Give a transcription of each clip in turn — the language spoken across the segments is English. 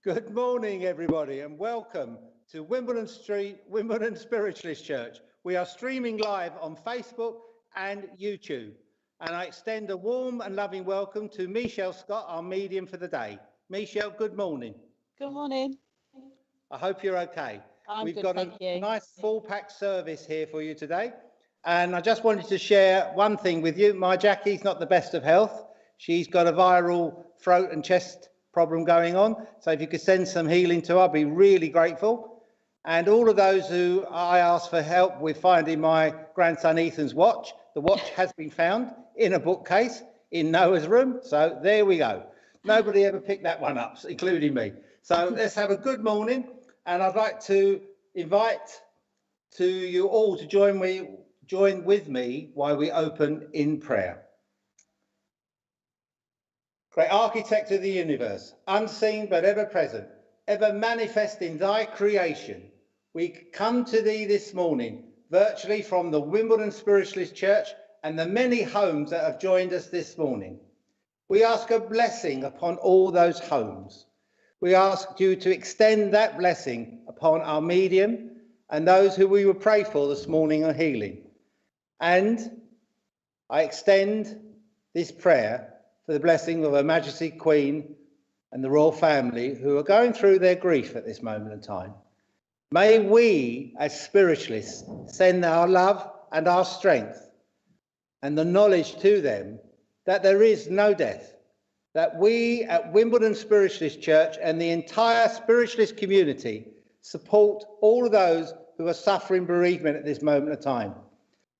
Good morning, everybody, and welcome to Wimbledon Spiritualist Church. We are streaming live on Facebook and YouTube, and I extend a warm and loving welcome to Michelle Scott, our medium for the day. Michelle, good morning. Good morning. I hope you're okay. We've got a nice full-packed service here for you today, and I just wanted to share one thing with you. My Jackie's not the best of health. She's got a viral throat and chest problem going on, so if you could send some healing to her, I'd be really grateful. And all of those who I asked for help with finding my grandson Ethan's watch, the watch has been found in a bookcase in Noah's room, so there we go. Nobody ever picked that one up, including me. So let's have a good morning, and I'd like to invite you all to join with me while we open in prayer. Great architect of the universe, unseen but ever present, ever manifest in thy creation, we come to thee this morning, virtually from the Wimbledon Spiritualist Church and the many homes that have joined us this morning. We ask a blessing upon all those homes. We ask you to extend that blessing upon our medium and those who we will pray for this morning on healing. And I extend this prayer for the blessing of Her Majesty Queen and the royal family who are going through their grief at this moment in time. May we, as spiritualists, send our love and our strength and the knowledge to them that there is no death, that we at Wimbledon Spiritualist Church and the entire spiritualist community support all of those who are suffering bereavement at this moment of time.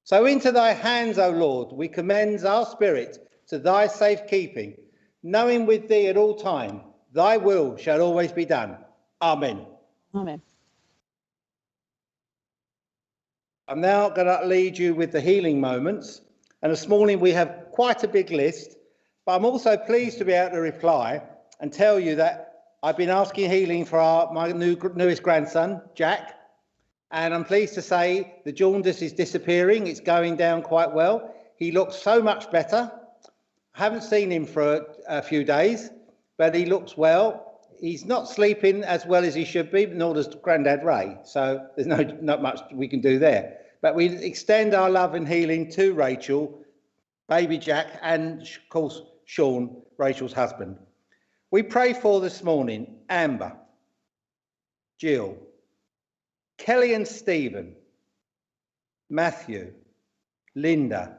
So into thy hands, O Lord, we commend our spirit to thy safekeeping, knowing with thee at all time, thy will shall always be done. Amen. Amen. I'm now going to lead you with the healing moments. And this morning we have quite a big list, but I'm also pleased to be able to reply and tell you that I've been asking healing for my newest grandson, Jack. And I'm pleased to say the jaundice is disappearing. It's going down quite well. He looks so much better. I haven't seen him for a few days, but he looks well. He's not sleeping as well as he should be, nor does Grandad Ray. So there's not much we can do there. But we extend our love and healing to Rachel, baby Jack, and of course, Sean, Rachel's husband. We pray for this morning, Amber, Jill, Kelly and Stephen, Matthew, Linda.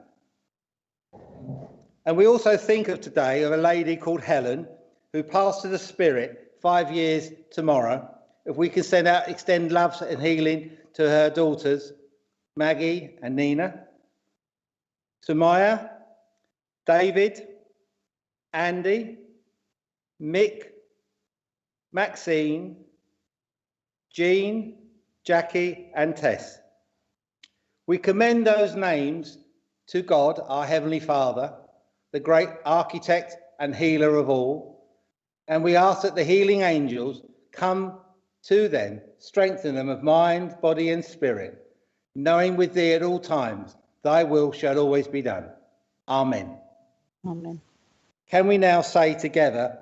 And we also think of today of a lady called Helen who passed to the Spirit 5 years tomorrow. If we can extend love and healing to her daughters, Maggie and Nina, Samaya, David, Andy, Mick, Maxine, Jean, Jackie and Tess. We commend those names to God, our Heavenly Father, the great architect and healer of all, and we ask that the healing angels come to them, strengthen them of mind, body and spirit, knowing with thee at all times, thy will shall always be done. Amen. Amen. Can we now say together,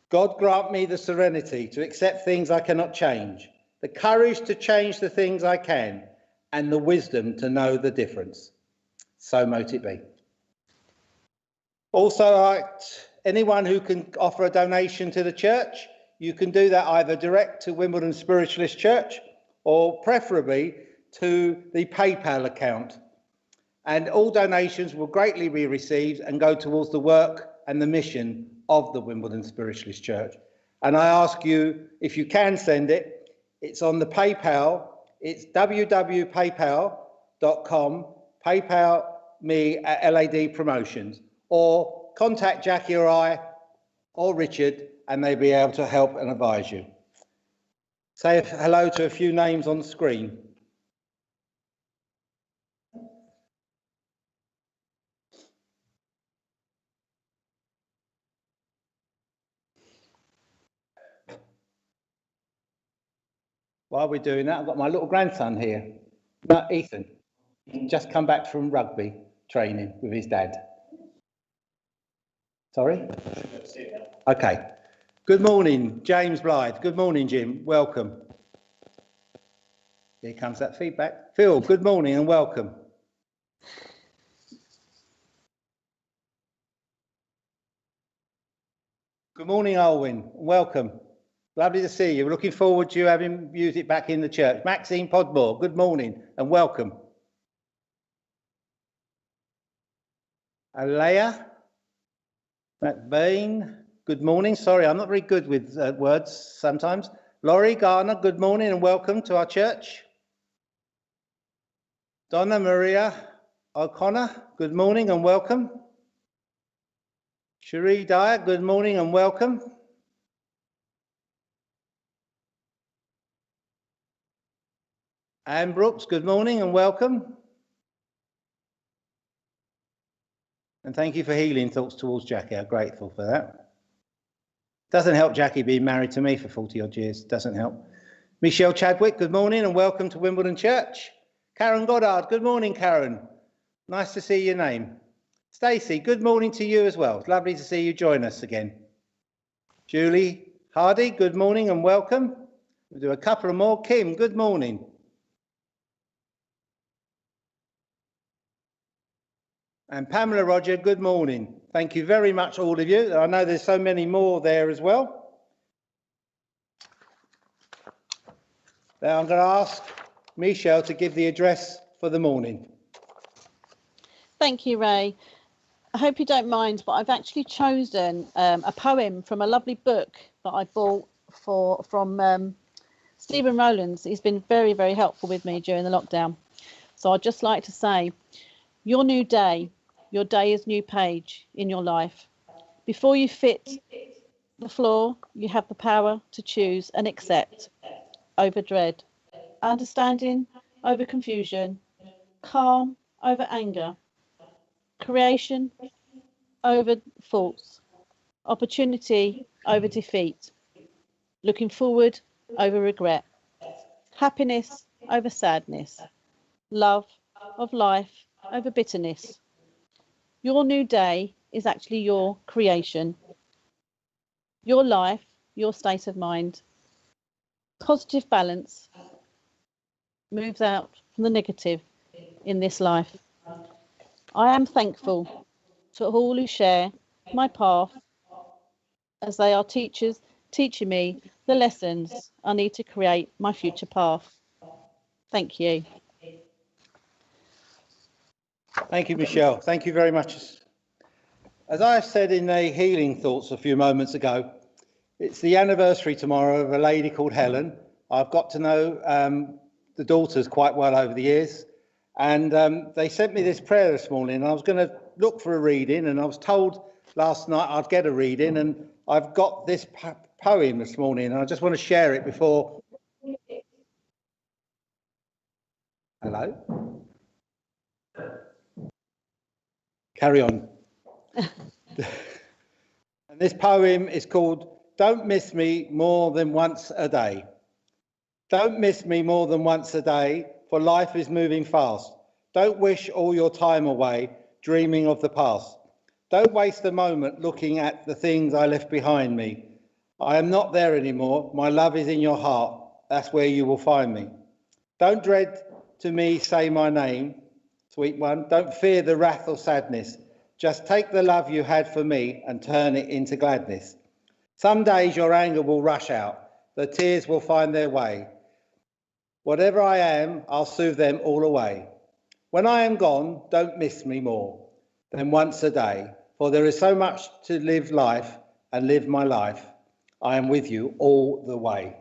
God grant me the serenity to accept things I cannot change, the courage to change the things I can, and the wisdom to know the difference. So mote it be. Also, anyone who can offer a donation to the church, you can do that either direct to Wimbledon Spiritualist Church or preferably to the PayPal account. And all donations will greatly be received and go towards the work and the mission of the Wimbledon Spiritualist Church. And I ask you, if you can send it, it's on the PayPal. It's www.paypal.com, PayPal me at LAD Promotions, or contact Jackie or I or Richard and they'll be able to help and advise you. Say hello to a few names on the screen. While we're doing that, I've got my little grandson here, Ethan. He's just come back from rugby training with his dad. Sorry? Okay. Good morning, James Blythe. Good morning, Jim. Welcome. Here comes that feedback. Phil, good morning and welcome. Good morning, Alwyn. Welcome. Lovely to see you. We're looking forward to you having music back in the church. Maxine Podmore, good morning and welcome. Alea McBain, good morning. Sorry, I'm not very good with words sometimes. Laurie Garner, good morning and welcome to our church. Donna Maria O'Connor, good morning and welcome. Cherie Dyer, good morning and welcome. Anne Brooks, good morning and welcome. And thank you for healing thoughts towards Jackie. I'm grateful for that. Doesn't help Jackie being married to me for 40 odd years. Doesn't help. Michelle Chadwick, good morning and welcome to Wimbledon Church. Karen Goddard, good morning, Karen. Nice to see your name. Stacey, good morning to you as well. It's lovely to see you join us again. Julie Hardy, good morning and welcome. We'll do a couple of more. Kim, good morning. And Pamela Roger, good morning. Thank you very much, all of you. I know there's so many more there as well. Now I'm going to ask Michelle to give the address for the morning. Thank you, Ray. I hope you don't mind, but I've actually chosen a poem from a lovely book that I bought from Stephen Rowlands. He's been very, very helpful with me during the lockdown. So I'd just like to say, your new day, your day is new page in your life. Before you fit the floor, you have the power to choose and accept over dread, understanding over confusion, calm over anger, creation over faults, opportunity over defeat, looking forward over regret, happiness over sadness, love of life over bitterness. Your new day is actually your creation, your life, your state of mind. Positive balance moves out from the negative in this life. I am thankful to all who share my path, as they are teachers teaching me the lessons I need to create my future path. Thank you. Thank you, Michelle. Thank you very much. As I said in the healing thoughts a few moments ago, it's the anniversary tomorrow of a lady called Helen. I've got to know the daughters quite well over the years, and they sent me this prayer this morning, and I was going to look for a reading, and I was told last night I'd get a reading, and I've got this poem this morning, and I just want to share it before. Hello? Carry on. And this poem is called Don't Miss Me More Than Once a Day. Don't miss me more than once a day, for life is moving fast. Don't wish all your time away, dreaming of the past. Don't waste a moment looking at the things I left behind me. I am not there anymore. My love is in your heart. That's where you will find me. Don't dread to me say my name, sweet one. Don't fear the wrath or sadness. Just take the love you had for me and turn it into gladness. Some days your anger will rush out. The tears will find their way. Whatever I am, I'll soothe them all away. When I am gone, don't miss me more than once a day, for there is so much to live life and live my life. I am with you all the way.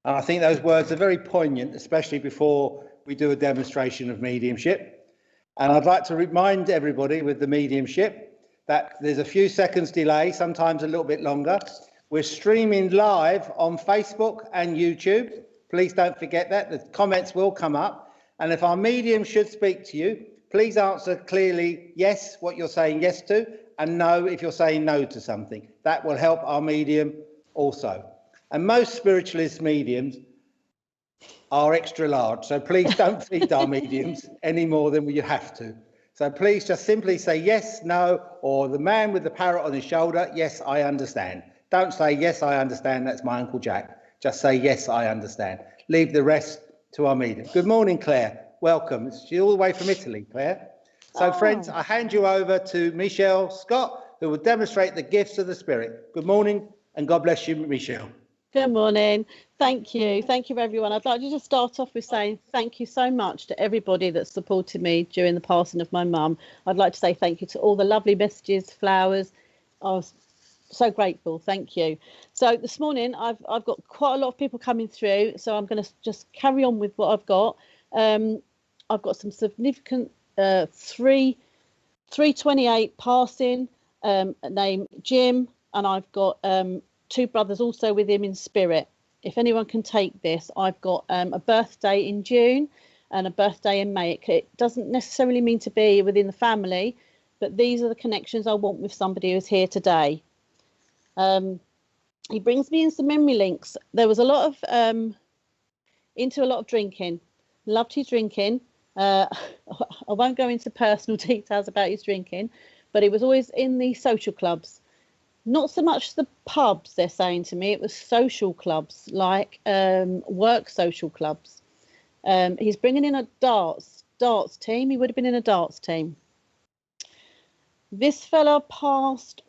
And I think those words are very poignant, especially before we do a demonstration of mediumship. And I'd like to remind everybody with the mediumship that there's a few seconds delay, sometimes a little bit longer. We're streaming live on Facebook and YouTube. Please don't forget that. The comments will come up. And if our medium should speak to you, please answer clearly yes, what you're saying yes to, and no if you're saying no to something. That will help our medium also. And most spiritualist mediums are extra large, so please don't feed our mediums any more than you have to. So please just simply say yes, no, or the man with the parrot on his shoulder, yes, I understand. Don't say, yes, I understand, that's my Uncle Jack. Just say, yes, I understand. Leave the rest to our medium. Good morning, Claire. Welcome. She's all the way from Italy, Claire. So, friends, I hand you over to Michelle Scott, who will demonstrate the gifts of the Spirit. Good morning, and God bless you, Michelle. Good morning. Thank you. Thank you, everyone. I'd like to just start off with saying thank you so much to everybody that supported me during the passing of my mum. I'd like to say thank you to all the lovely messages, flowers. I was so grateful. Thank you. So this morning I've got quite a lot of people coming through, so I'm going to just carry on with what I've got. I've got some significant 328 passing, named Jim, and I've got two brothers also with him in spirit. If anyone can take this, I've got a birthday in June and a birthday in May. It doesn't necessarily mean to be within the family, but these are the connections I want with somebody who's here today. He brings me in some memory links. There was a lot of into a lot of drinking. Loved his drinking. I won't go into personal details about his drinking, but he was always in the social clubs. Not so much the pubs, they're saying to me. It was social clubs, like work social clubs. He's bringing in a darts team. He would have been in a darts team. This fella passed,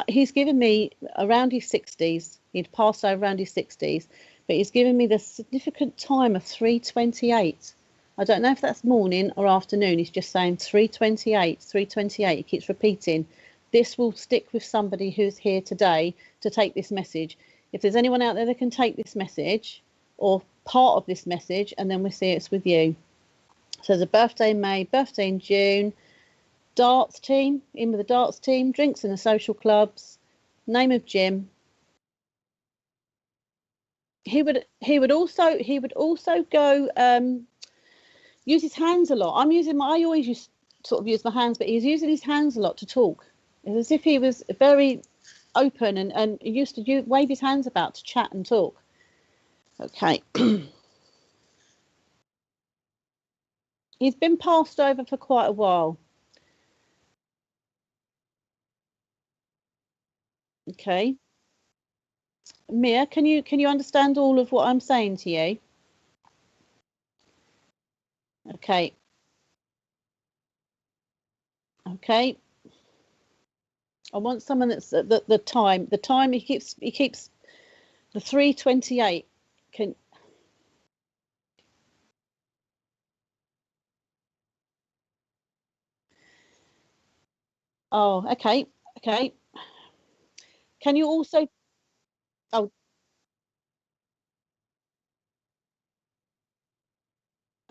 he's given me around his 60s. He'd passed over around his 60s, but he's given me the significant time of 3:28. I don't know if that's morning or afternoon. He's just saying 3:28, 3:28. He keeps repeating. This will stick with somebody who's here today to take this message. If there's anyone out there that can take this message or part of this message, and then we'll see it's with you. So there's a birthday in May, birthday in June, darts team, in with the darts team, drinks in the social clubs, name of Jim. He would also go use his hands a lot. I always use my hands, but he's using his hands a lot to talk. It's as if he was very open and used to wave his hands about to chat and talk. Okay. He's been passed over for quite a while. Okay. Mia, can you understand all of what I'm saying to you? Okay. Okay. I want someone that's the time he keeps the 3:28. Okay. Can you also, oh,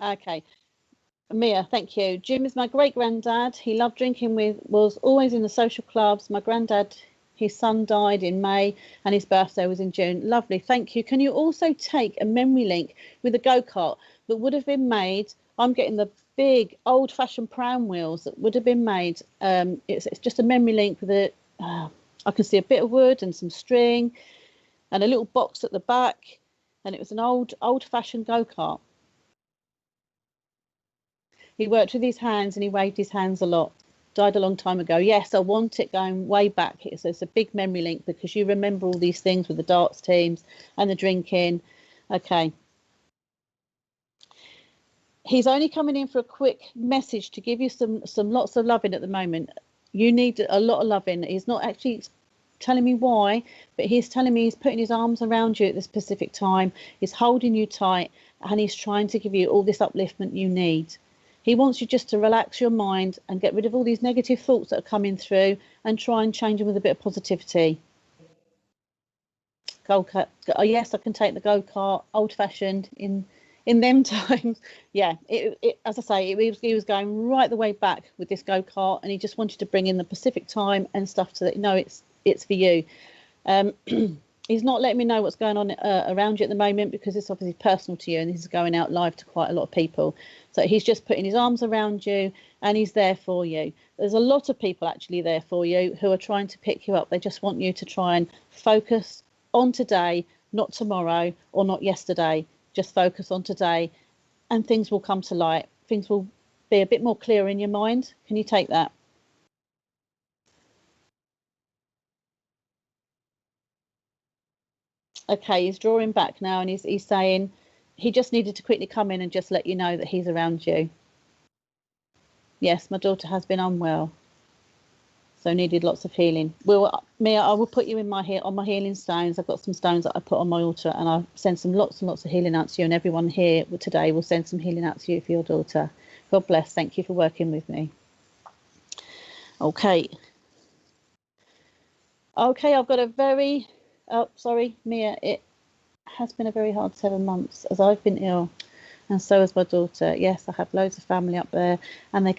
okay. Mia, thank you. Jim is my great granddad. He loved drinking was always in the social clubs. My granddad, his son died in May and his birthday was in June. Lovely, thank you. Can you also take a memory link with a go-kart that would have been made? I'm getting the big old-fashioned pram wheels that would have been made. It's just a memory link with I can see a bit of wood and some string and a little box at the back, and it was an old-fashioned go-kart. He worked with his hands and he waved his hands a lot. Died a long time ago. Yes, I want it going way back. It's a big memory link because you remember all these things with the darts teams and the drinking. Okay. He's only coming in for a quick message to give you some lots of loving at the moment. You need a lot of loving. He's not actually telling me why, but he's telling me he's putting his arms around you at this specific time. He's holding you tight and he's trying to give you all this upliftment you need. He wants you just to relax your mind and get rid of all these negative thoughts that are coming through and try and change them with a bit of positivity. Go-kart. Oh, yes, I can take the go-kart, old-fashioned in them times. Yeah, as I say, he was going right the way back with this go-kart, and he just wanted to bring in the Pacific time and stuff so that, no, it's for you. He's not letting me know what's going on around you at the moment because it's obviously personal to you and this is going out live to quite a lot of people. So he's just putting his arms around you and he's there for you. There's a lot of people actually there for you who are trying to pick you up. They just want you to try and focus on today, not tomorrow or not yesterday. Just focus on today and things will come to light. Things will be a bit more clear in your mind. Can you take that? Okay, he's drawing back now, and he's saying he just needed to quickly come in and just let you know that he's around you. Yes, my daughter has been unwell, so needed lots of healing. Well, Mia, I will put you in on my healing stones. I've got some stones that I put on my altar, and I'll send some lots and lots of healing out to you. And everyone here today will send some healing out to you for your daughter. God bless. Thank you for working with me. Okay. Okay, I've got a very, sorry, Mia, it has been a very hard 7 months as I've been ill, and so has my daughter. Yes, I have loads of family up there, and they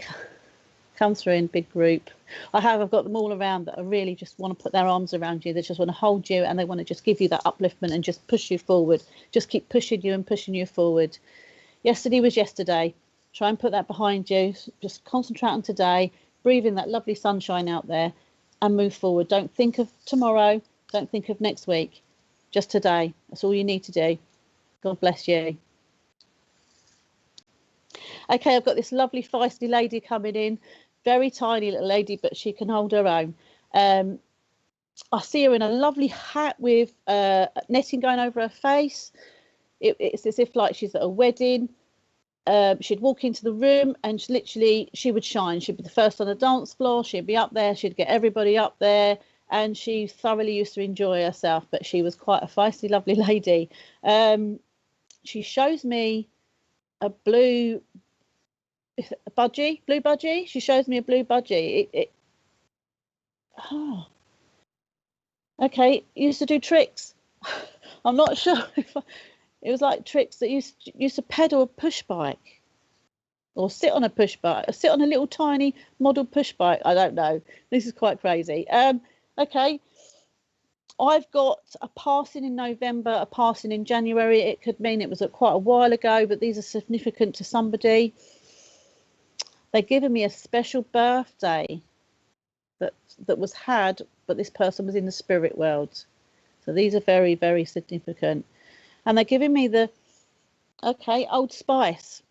come through in big group. I've got them all around that really just want to put their arms around you. They just want to hold you, and they want to just give you that upliftment and just push you forward. Just keep pushing you and pushing you forward. Yesterday was yesterday. Try and put that behind you. Just concentrate on today. Breathe in that lovely sunshine out there and move forward. Don't think of tomorrow. Don't think of next week. Just today. That's all you need to do. God bless you. Okay, I've got this lovely feisty lady coming in. Very tiny little lady, but she can hold her own. I see her in a lovely hat with netting going over her face. It's as if like she's at a wedding. She'd walk into the room and she would shine. She'd be the first on the dance floor. She'd be up there. She'd get everybody up there. And she thoroughly used to enjoy herself. But she was quite a feisty, lovely lady. She shows me a blue budgie. She shows me a blue budgie. Oh, okay. Used to do tricks. I'm not sure if it was like tricks that used to pedal a push bike or sit on a push bike, or sit on a little tiny model push bike. I don't know. This is quite crazy. Okay. I've got a passing in November, a passing in January. It could mean it was quite a while ago, but these are significant to somebody. They've given me a special birthday that was had, but this person was in the spirit world. So these are very, very significant. And they're giving me Old Spice.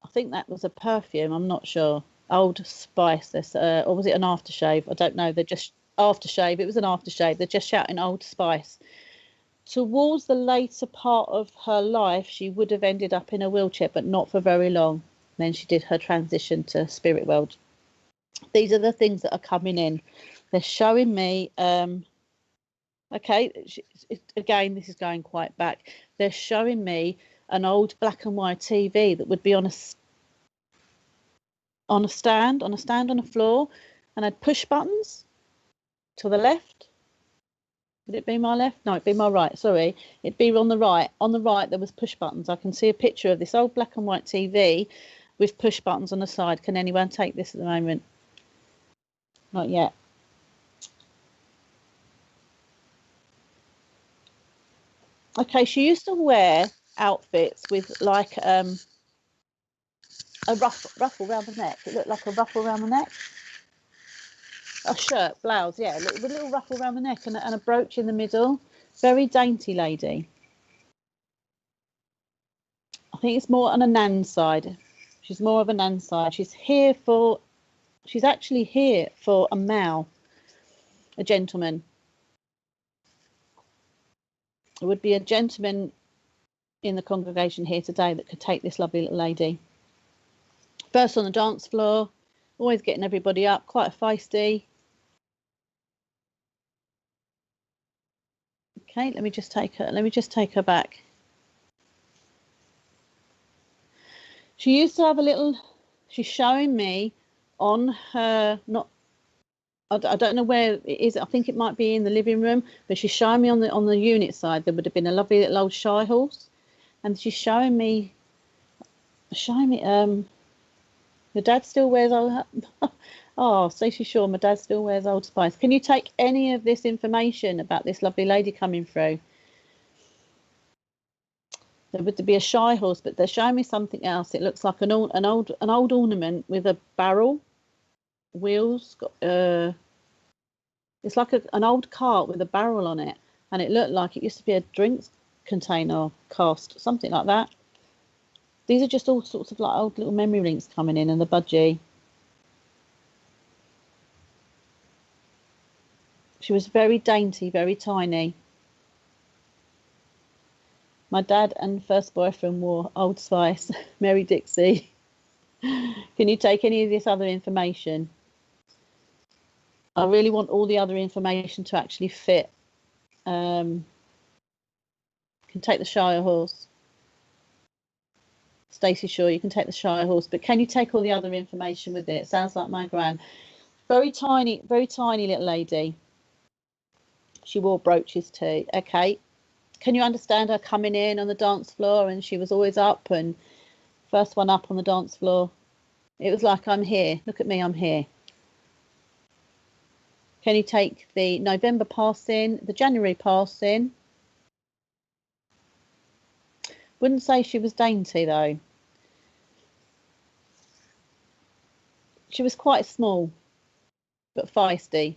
I think that was a perfume. I'm not sure. Old Spice. Or was it an aftershave? I don't know. They're just aftershave. It was an aftershave. They're just shouting Old Spice. Towards the later part of her life, she would have ended up in a wheelchair, but not for very long. Then she did her transition to spirit world. These are the things that are coming in. They're showing me. Okay, again, this is going quite back. They're showing me an old black and white TV that would be on a stand on the floor, and had push buttons to the left. Would it be my left? No, it'd be my right. Sorry, it'd be on the right. On the right, there was push buttons. I can see a picture of this old black and white TV with push buttons on the side. Can anyone take this at the moment? Not yet. Okay, she used to wear outfits with like a ruffle around the neck. It looked like a ruffle around the neck. A shirt, blouse, yeah, with a little ruffle around the neck and a brooch in the middle. Very dainty lady. I think it's more on a nan side. She's more of a nan side. She's actually here for a male, a gentleman. It would be a gentleman in the congregation here today that could take this lovely little lady. First on the dance floor, always getting everybody up, quite a feisty. Okay, let me just take her back. She used to have she's showing me on her, I don't know where it is. I think it might be in the living room, but she's showing me on the unit side. There would have been a lovely little old shy horse, and she's showing me. Your dad still wears old. Oh, Stacey Shaw, my dad still wears Old Spice. Can you take any of this information about this lovely lady coming through? There would be a shy horse, but they're showing me something else. It looks like an old ornament with a barrel, wheels. It's like an old cart with a barrel on it, and it looked like it used to be a drinks container cast, something like that. These are just all sorts of like old little memory links coming in, and the budgie. She was very dainty, very tiny. My dad and first boyfriend wore Old Spice, Mary Dixie. Can you take any of this other information? I really want all the other information to actually fit. Can take the Shire horse. Stacey, sure, you can take the Shire horse, but can you take all the other information with it? Sounds like my gran. Very tiny little lady. She wore brooches too. Okay. Can you understand her coming in on the dance floor, and she was always up and first one up on the dance floor? It was like, I'm here. Look at me, I'm here. Can you take the November passing, the January passing? Wouldn't say she was dainty though. She was quite small, but feisty.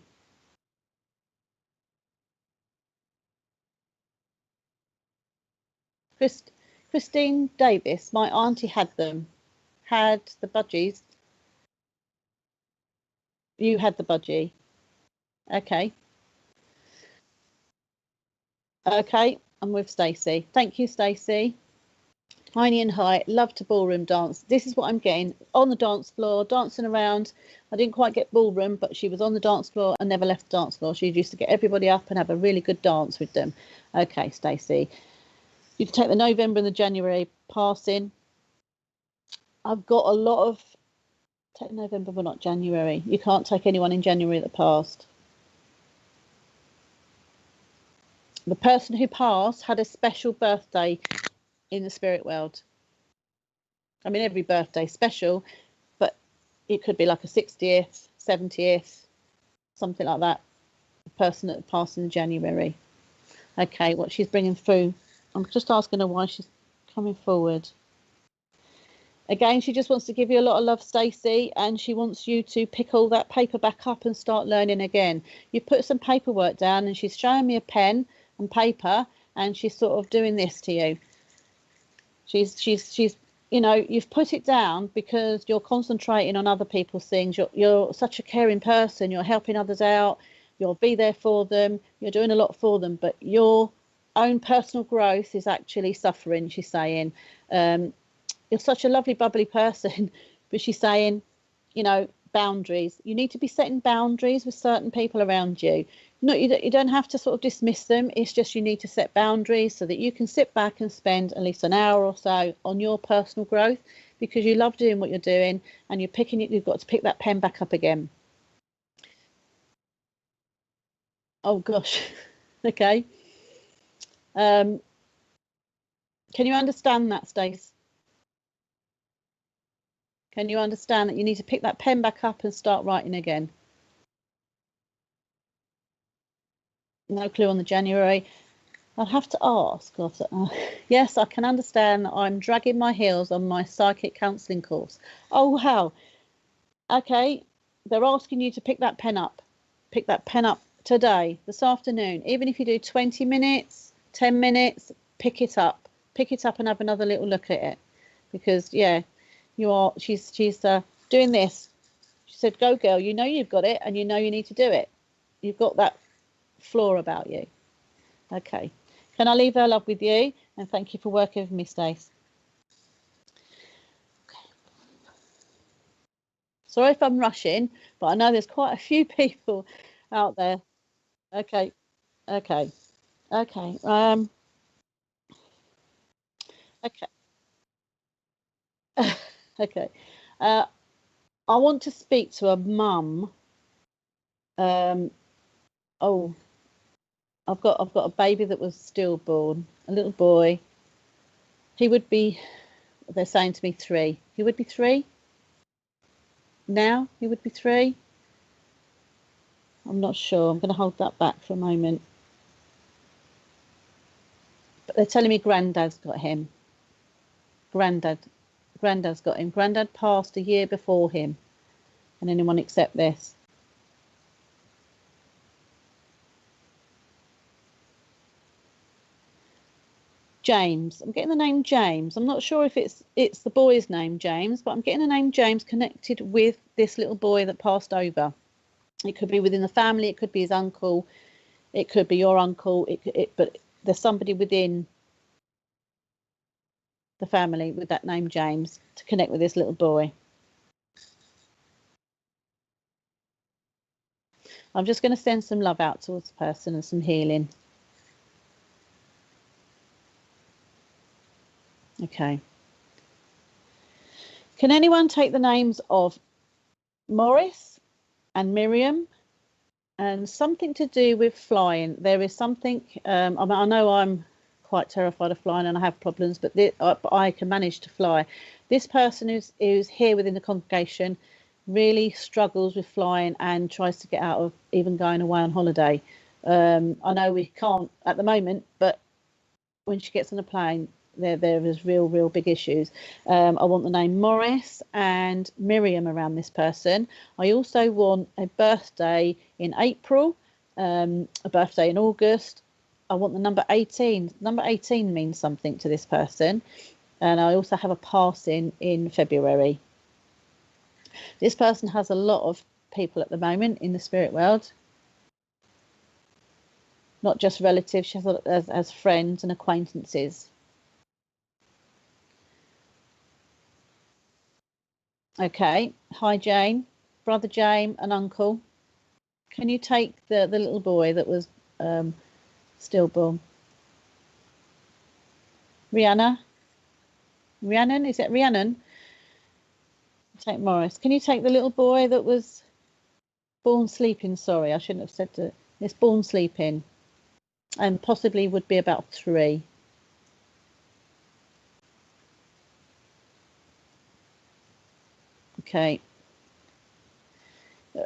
Christine Davis, my auntie had them. Had the budgies. You had the budgie. Okay. Okay, I'm with Stacey. Thank you, Stacey. Tiny and high, love to ballroom dance. This is what I'm getting on the dance floor, dancing around. I didn't quite get ballroom, but she was on the dance floor and never left the dance floor. She used to get everybody up and have a really good dance with them. Okay, Stacey. You can take the November and the January passing. I've got a lot of... Take November, but not January. You can't take anyone in January that passed. The person who passed had a special birthday in the spirit world. I mean, every birthday special, but it could be like a 60th, 70th, something like that. The person that passed in January. Okay, what she's bringing through. I'm just asking her why she's coming forward. Again, she just wants to give you a lot of love, Stacey, and she wants you to pick all that paper back up and start learning again. You put some paperwork down, and she's showing me a pen and paper, and she's sort of doing this to you. She's you know, you've put it down because you're concentrating on other people's things. You're such a caring person. You're helping others out. You'll be there for them. You're doing a lot for them, but your own personal growth is actually suffering, she's saying. You're such a lovely, bubbly person, but she's saying, you know, boundaries. You need to be setting boundaries with certain people around you. No, you don't have to sort of dismiss them. It's just you need to set boundaries so that you can sit back and spend at least an hour or so on your personal growth, because you love doing what you're doing and you've got to pick that pen back up again. Oh gosh. Okay. Can you understand that, Stace? Can you understand that you need to pick that pen back up and start writing again? No clue on the January. I'll have to ask. Yes, I can understand that I'm dragging my heels on my psychic counselling course. Oh, wow. Okay, they're asking you to pick that pen up. Pick that pen up today, this afternoon. Even if you do 20 minutes, 10 minutes, pick it up. Pick it up and have another little look at it. Because, yeah, she's doing this. She said, go girl, you know you've got it and you know you need to do it. You've got that floor about you. Okay. Can I leave her love with you? And thank you for working with me, Stace. Okay. Sorry if I'm rushing, but I know there's quite a few people out there. Okay. Okay. Okay. Okay. Okay. I want to speak to a mum. Oh, I've got a baby that was stillborn, a little boy. He would be, they're saying to me 3. He would be 3 now. He would be 3. I'm not sure. I'm going to hold that back for a moment. But they're telling me Granddad's got him. Granddad's got him. Granddad passed a year before him. Can anyone accept this? James. I'm getting the name James. I'm not sure if it's the boy's name James, but I'm getting the name James connected with this little boy that passed over. It could be within the family. It could be his uncle. It could be your uncle. But there's somebody within the family with that name James to connect with this little boy. I'm just going to send some love out towards the person and some healing. Okay. Can anyone take the names of Morris and Miriam and something to do with flying? There is something, I know I'm quite terrified of flying and I have problems, but I can manage to fly. This person who's here within the congregation really struggles with flying and tries to get out of even going away on holiday. I know we can't at the moment, but when she gets on a plane, there is real big issues. I want the name Morris and Miriam around this person. I also want a birthday in April, a birthday in August. I want the number 18. Number 18 means something to this person. And I also have a passing in February. This person has a lot of people at the moment in the spirit world. Not just relatives, she has as friends and acquaintances. Okay, hi Jane, brother Jane and uncle. Can you take the little boy that was stillborn? Rhiannon, is it Rhiannon? Take Morris. Can you take the little boy that was born sleeping? Sorry, I shouldn't have said that. It's born sleeping and possibly would be about 3. Okay.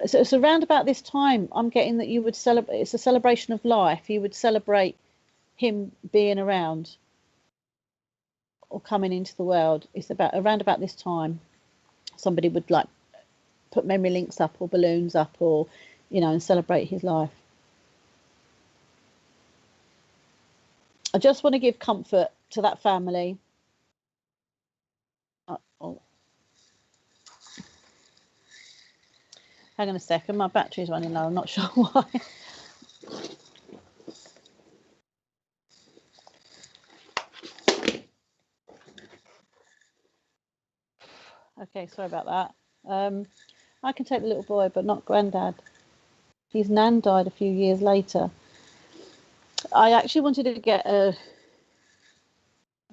So it's around about this time I'm getting that you would celebrate. It's a celebration of life. You would celebrate him being around or coming into the world. It's around about this time somebody would like put memory links up or balloons up or and celebrate his life. I just want to give comfort to that family. Oh. Hang on a second, my battery's running low. I'm not sure why. Okay, sorry about that. I can take the little boy, but not Grandad. His nan died a few years later. I actually wanted to get a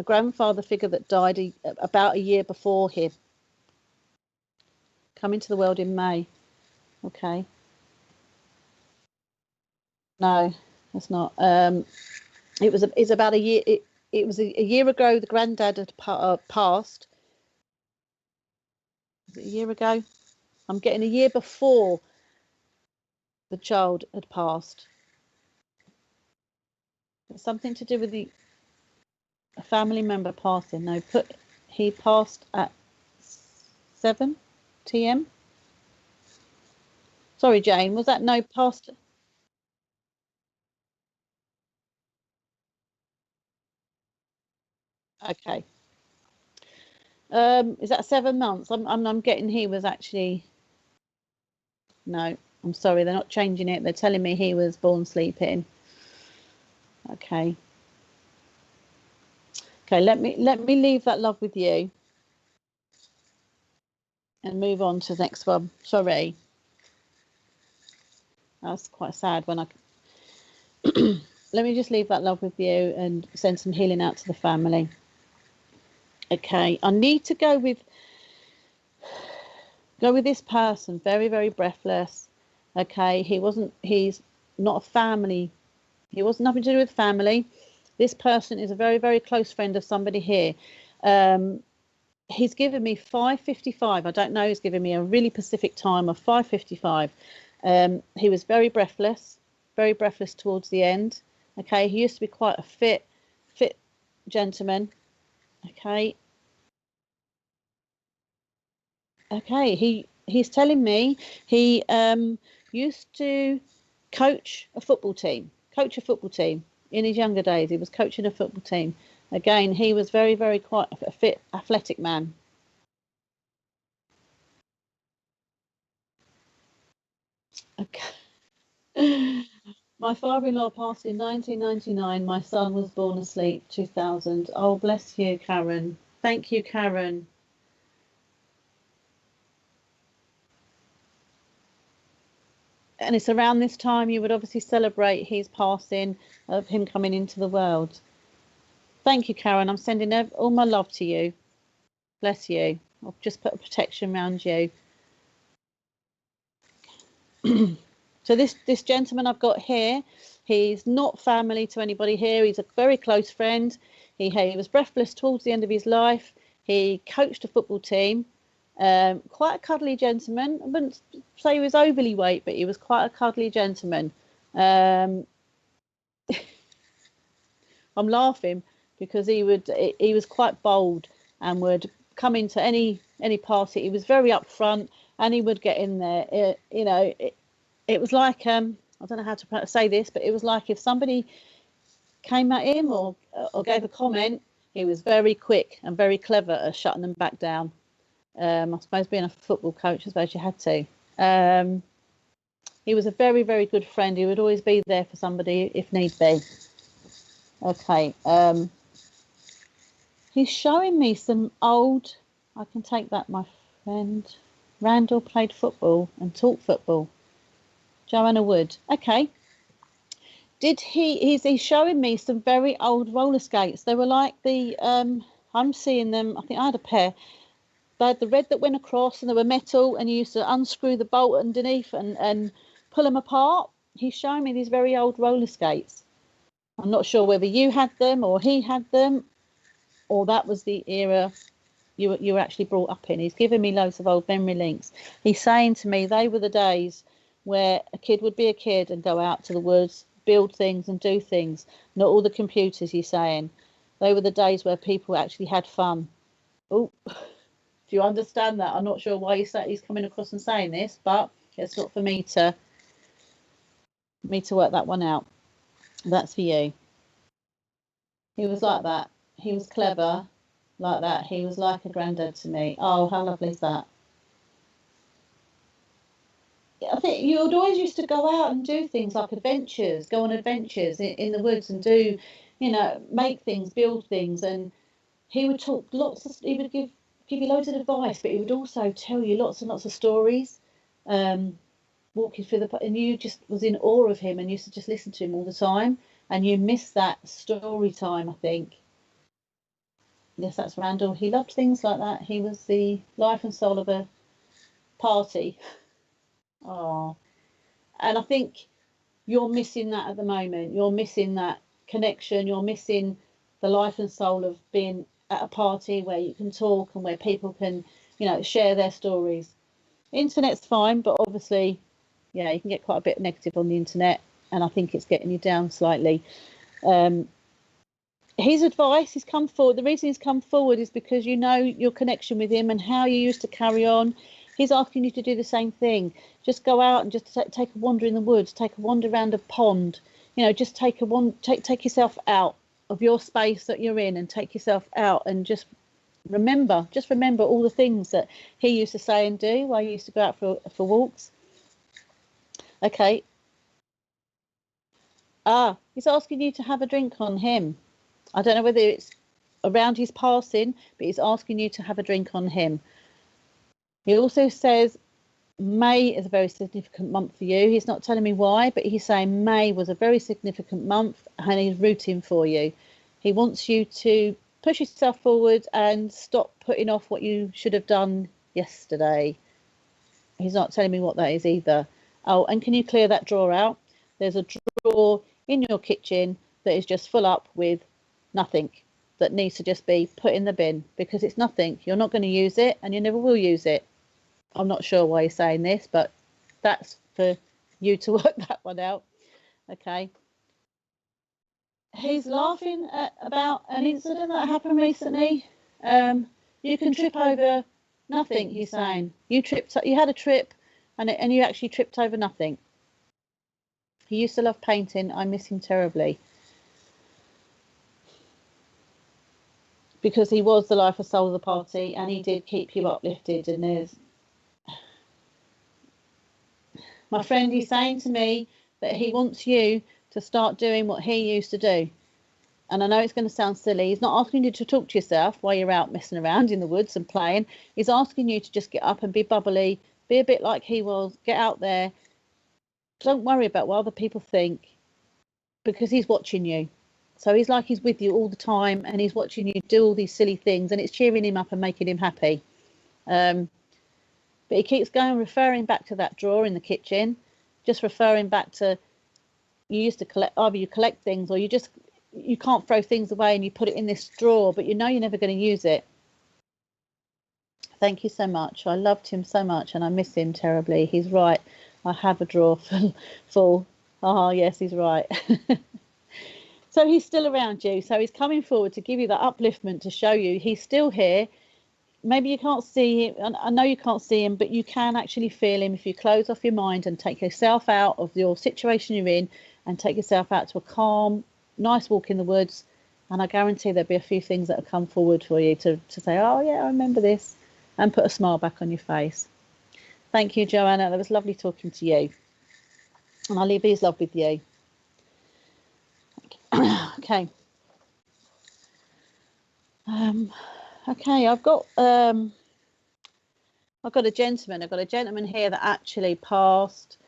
grandfather figure that died about a year before him. Come into the world in May. Okay. No, that's not. It's about a year. It was a year ago. The granddad had passed. Was it a year ago? I'm getting a year before the child had passed. It's something to do with a family member passing. No, he passed at 7 p.m. Sorry, Jane. Was that no past? Okay. Is that 7 months? I'm getting he was actually. No, I'm sorry. They're not changing it. They're telling me he was born sleeping. Okay. Okay. Let me leave that love with you. And move on to the next one. Sorry. That's quite sad when I. Let me just leave that love with you and send some healing out to the family. Okay, I need to go with this person, very, very breathless. Okay, he's not a family. He wasn't nothing to do with family. This person is a very, very close friend of somebody here. He's given me 5:55. I don't know, he's given me a really specific time of 5:55. He was very breathless towards the end. Okay, he used to be quite a fit gentleman. Okay. Okay, he's telling me he used to coach a football team in his younger days. He was coaching a football team. Again, he was very, very quite a fit, athletic man. Okay. My father-in-law passed in 1999. My son was born asleep 2000. Oh, bless you, Karen. Thank you, Karen. And it's around this time you would obviously celebrate his passing, of him coming into the world. Thank you, Karen. I'm sending all my love to you. Bless you. I'll just put a protection around you. So this gentleman I've got here, he's not family to anybody here. He's a very close friend. He was breathless towards the end of his life. He coached a football team. Quite a cuddly gentleman. I wouldn't say he was overly weight, but he was quite a cuddly gentleman. I'm laughing because he was quite bold and would come into any party. He was very upfront and he would get in there. It was like I don't know how to say this, but it was like if somebody came at him or gave a comment, he was very quick and very clever at shutting them back down. I suppose being a football coach, I suppose you had to. He was a very, very good friend. He would always be there for somebody if need be. Okay. He's showing me some old. I can take that, my friend. Randall played football and taught football. Joanna Wood. Okay. He's showing me some very old roller skates. They were like I'm seeing them. I think I had a pair. They had the red that went across and they were metal, and you used to unscrew the bolt underneath and pull them apart. He's showing me these very old roller skates. I'm not sure whether you had them or he had them, or that was the era you were actually brought up in. He's giving me loads of old memory links. He's saying to me they were the days where a kid would be a kid and go out to the woods, build things and do things. Not all the computers, he's saying. They were the days where people actually had fun. Oh, do you understand that? I'm not sure why he's coming across and saying this, but it's not for me to work that one out. That's for you. He was like that. He was clever like that. He was like a granddad to me. Oh, how lovely is that? I think you would always used to go out and do things like adventures, go on adventures in the woods and do, make things, build things. And he would talk he would give you loads of advice, but he would also tell you lots and lots of stories, walk you through and you just was in awe of him and used to just listen to him all the time. And you miss that story time, I think. Yes, that's Randall. He loved things like that. He was the life and soul of a party. Oh, and I think you're missing that at the moment. You're missing that connection. You're missing the life and soul of being at a party where you can talk and where people can, share their stories. Internet's fine, but obviously, you can get quite a bit negative on the internet, and I think it's getting you down slightly. His advice, he's come forward. The reason he's come forward is because your connection with him and how you used to carry on. He's asking you to do the same thing. Just go out and just take a wander in the woods, take a wander around a pond. Just take yourself out of your space that you're in and take yourself out and just remember all the things that he used to say and do while you used to go out for walks. Okay. He's asking you to have a drink on him. I don't know whether it's around his passing, but he's asking you to have a drink on him. He also says May is a very significant month for you. He's not telling me why, but he's saying May was a very significant month and he's rooting for you. He wants you to push yourself forward and stop putting off what you should have done yesterday. He's not telling me what that is either. Oh, and can you clear that drawer out? There's a drawer in your kitchen that is just full up with nothing, that needs to just be put in the bin because it's nothing. You're not going to use it and you never will use it. I'm not sure why he's saying this, but that's for you to work that one out. Okay. He's laughing about an incident that happened recently. You can trip over nothing, he's saying. You had a trip and you actually tripped over nothing. He used to love painting. I miss him terribly. Because he was the life and soul of the party and he did keep you uplifted. And there's my friend, he's saying to me that he wants you to start doing what he used to do. And I know it's going to sound silly. He's not asking you to talk to yourself while you're out messing around in the woods and playing. He's asking you to just get up and be bubbly, be a bit like he was, get out there. Don't worry about what other people think, because he's watching you. So he's like he's with you all the time, and he's watching you do all these silly things, and it's cheering him up and making him happy. But he keeps going, referring back to that drawer in the kitchen, just referring back to, you used to collect, either you collect things or you can't throw things away and you put it in this drawer, but you know you're never going to use it. Thank you so much. I loved him so much and I miss him terribly. He's right. I have a drawer full. Ah, yes, he's right. So he's still around you. So he's coming forward to give you that upliftment, to show you he's still here. Maybe you can't see him. I know you can't see him, but you can actually feel him if you close off your mind and take yourself out of your situation you're in and take yourself out to a calm, nice walk in the woods. And I guarantee there'll be a few things that will come forward for you to say, oh, yeah, I remember this, and put a smile back on your face. Thank you, Joanna. It was lovely talking to you. And I'll leave his love with you. Okay. Okay, I've got a gentleman. I've got a gentleman here that actually passed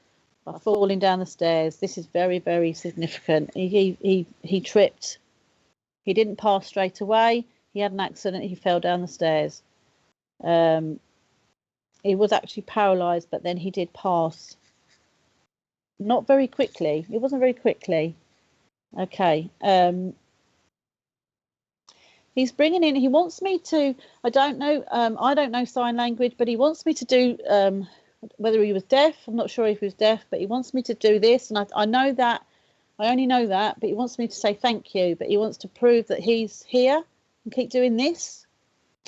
by falling down the stairs. This is very, very significant. He tripped. He didn't pass straight away. He had an accident. He fell down the stairs. He was actually paralysed, but then he did pass. Not very quickly. It wasn't very quickly. Okay. He's bringing in, he wants me to, I don't know sign language, but he wants me to do, whether he was deaf, I'm not sure if he was deaf, but he wants me to do this. And I know that, I only know that, but he wants me to say thank you, but he wants to prove that he's here and keep doing this.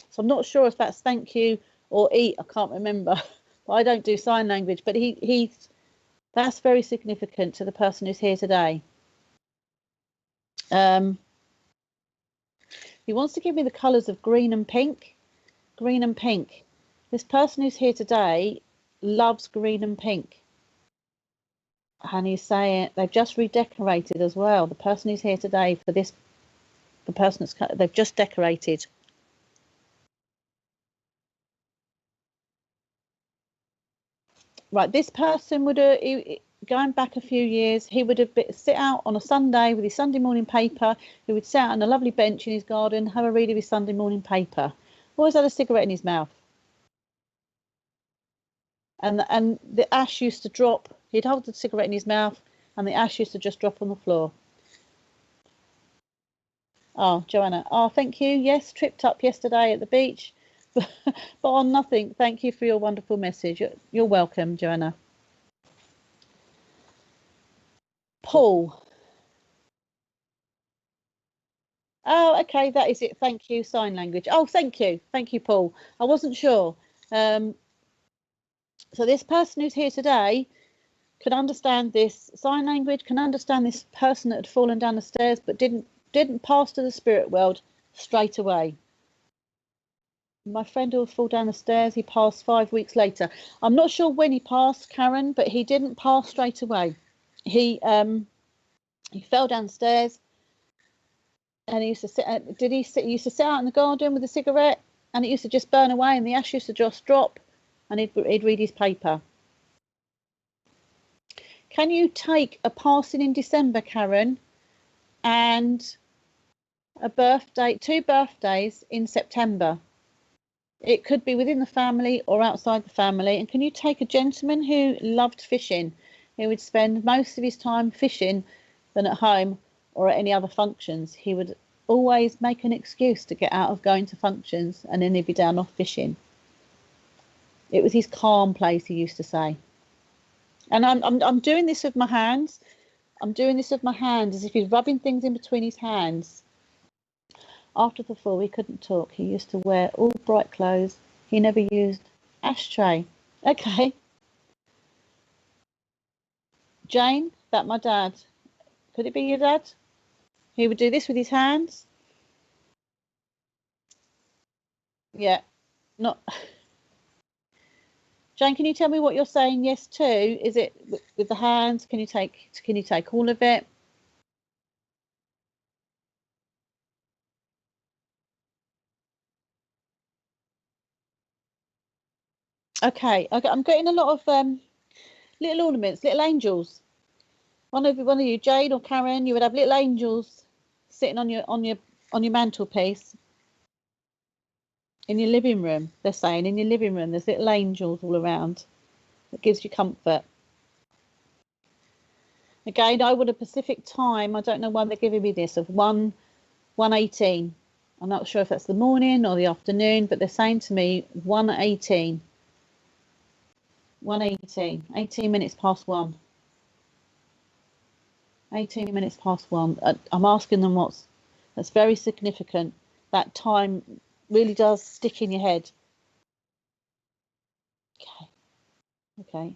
So I'm not sure if that's thank you or eat, I can't remember. But I don't do sign language, but that's very significant to the person who's here today. He wants to give me the colours of green and pink. Green and pink. This person who's here today loves green and pink. And he's saying they've just redecorated as well. The person who's here today for this, the person they've just decorated. Right, this person would have, going back a few years, he would have sit out on a Sunday with his Sunday morning paper. He would sit out on a lovely bench in his garden, have a read of his Sunday morning paper. Always had a cigarette in his mouth. And the ash used to drop. He'd hold the cigarette in his mouth and the ash used to just drop on the floor. Oh, Joanna. Oh, thank you. Yes, tripped up yesterday at the beach, but on nothing. Thank you for your wonderful message. You're welcome, Joanna. Paul. Oh, okay, that is it. Thank you. Sign language. Oh, thank you. Thank you, Paul. I wasn't sure. So this person who's here today could understand this sign language, can understand this person that had fallen down the stairs but didn't pass to the spirit world straight away. My friend who fall down the stairs, he passed 5 weeks later. I'm not sure when he passed, Karen, but he didn't pass straight away. He fell downstairs and he used to sit. He used to sit out in the garden with a cigarette, and it used to just burn away, and the ash used to just drop, and he'd read his paper. Can you take a passing in December, Karen, and a birthday, 2 birthdays in September? It could be within the family or outside the family. And can you take a gentleman who loved fishing, who would spend most of his time fishing than at home or at any other functions? He would always make an excuse to get out of going to functions, and then he'd be down off fishing. It was his calm place, he used to say. And I'm doing this with my hands. I'm doing this with my hands as if he's rubbing things in between his hands. After the fall, he couldn't talk. He used to wear all bright clothes. He never used ashtray. Okay. Jane, that my dad. Could it be your dad? He would do this with his hands. Yeah. Not. Jane, can you tell me what you're saying yes to? Is it with the hands? Can you take all of it? Okay, I'm getting a lot of little ornaments, little angels. One of you, Jade or Karen, you would have little angels sitting on your mantelpiece in your living room. They're saying in your living room there's little angels all around. That gives you comfort. Again, I would a Pacific time. I don't know why they're giving me this of 1:18. I'm not sure if that's the morning or the afternoon, but they're saying to me 1:18. 1:18. 18 minutes past 1. 18 minutes past 1. I'm asking them that's very significant. That time really does stick in your head. Okay.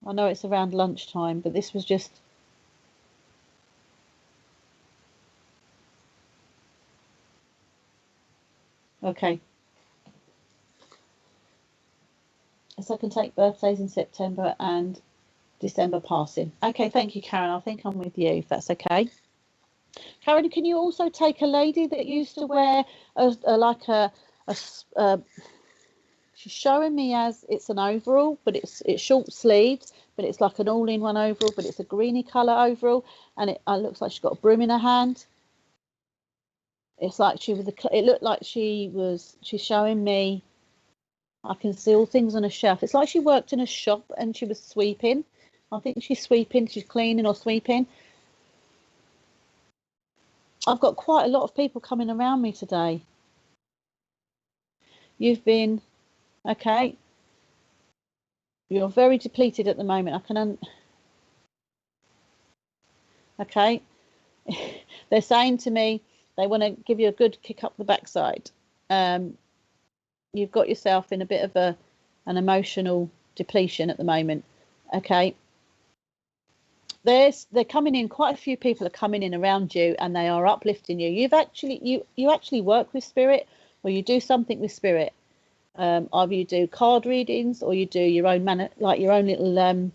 I know it's around lunchtime, but this was just. Okay. So I can take birthdays in September and December passing. Okay, thank you, Karen. I think I'm with you, if that's okay. Karen, can you also take a lady that used to wear she's showing me as it's an overall, but it's short sleeves, but it's like an all-in-one overall, but it's a greeny colour overall, and it looks like she's got a broom in her hand. It's like it looked like she's showing me. I can see all things on a shelf. It's like she worked in a shop and she was sweeping. I think she's cleaning or sweeping. I've got quite a lot of people coming around me today. You've been, okay. You're very depleted at the moment. Okay. They're saying to me they want to give you a good kick up the backside. You've got yourself in a bit of an emotional depletion at the moment. Okay. They're coming in. Quite a few people are coming in around you, and they are uplifting you. You actually work with spirit, or you do something with spirit. Either you do card readings, or you do your own your own little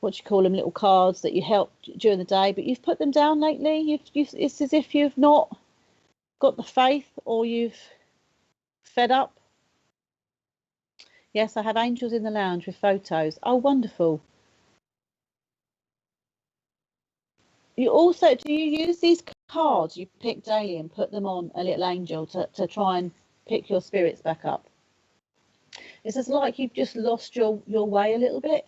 what do you call them, little cards that you help during the day. But you've put them down lately. It's as if you've not got the faith, or you've fed up. Yes, I have angels in the lounge with photos. Oh, wonderful. Do you use these cards you pick daily and put them on a little angel to try and pick your spirits back up? It's just like you've just lost your way a little bit.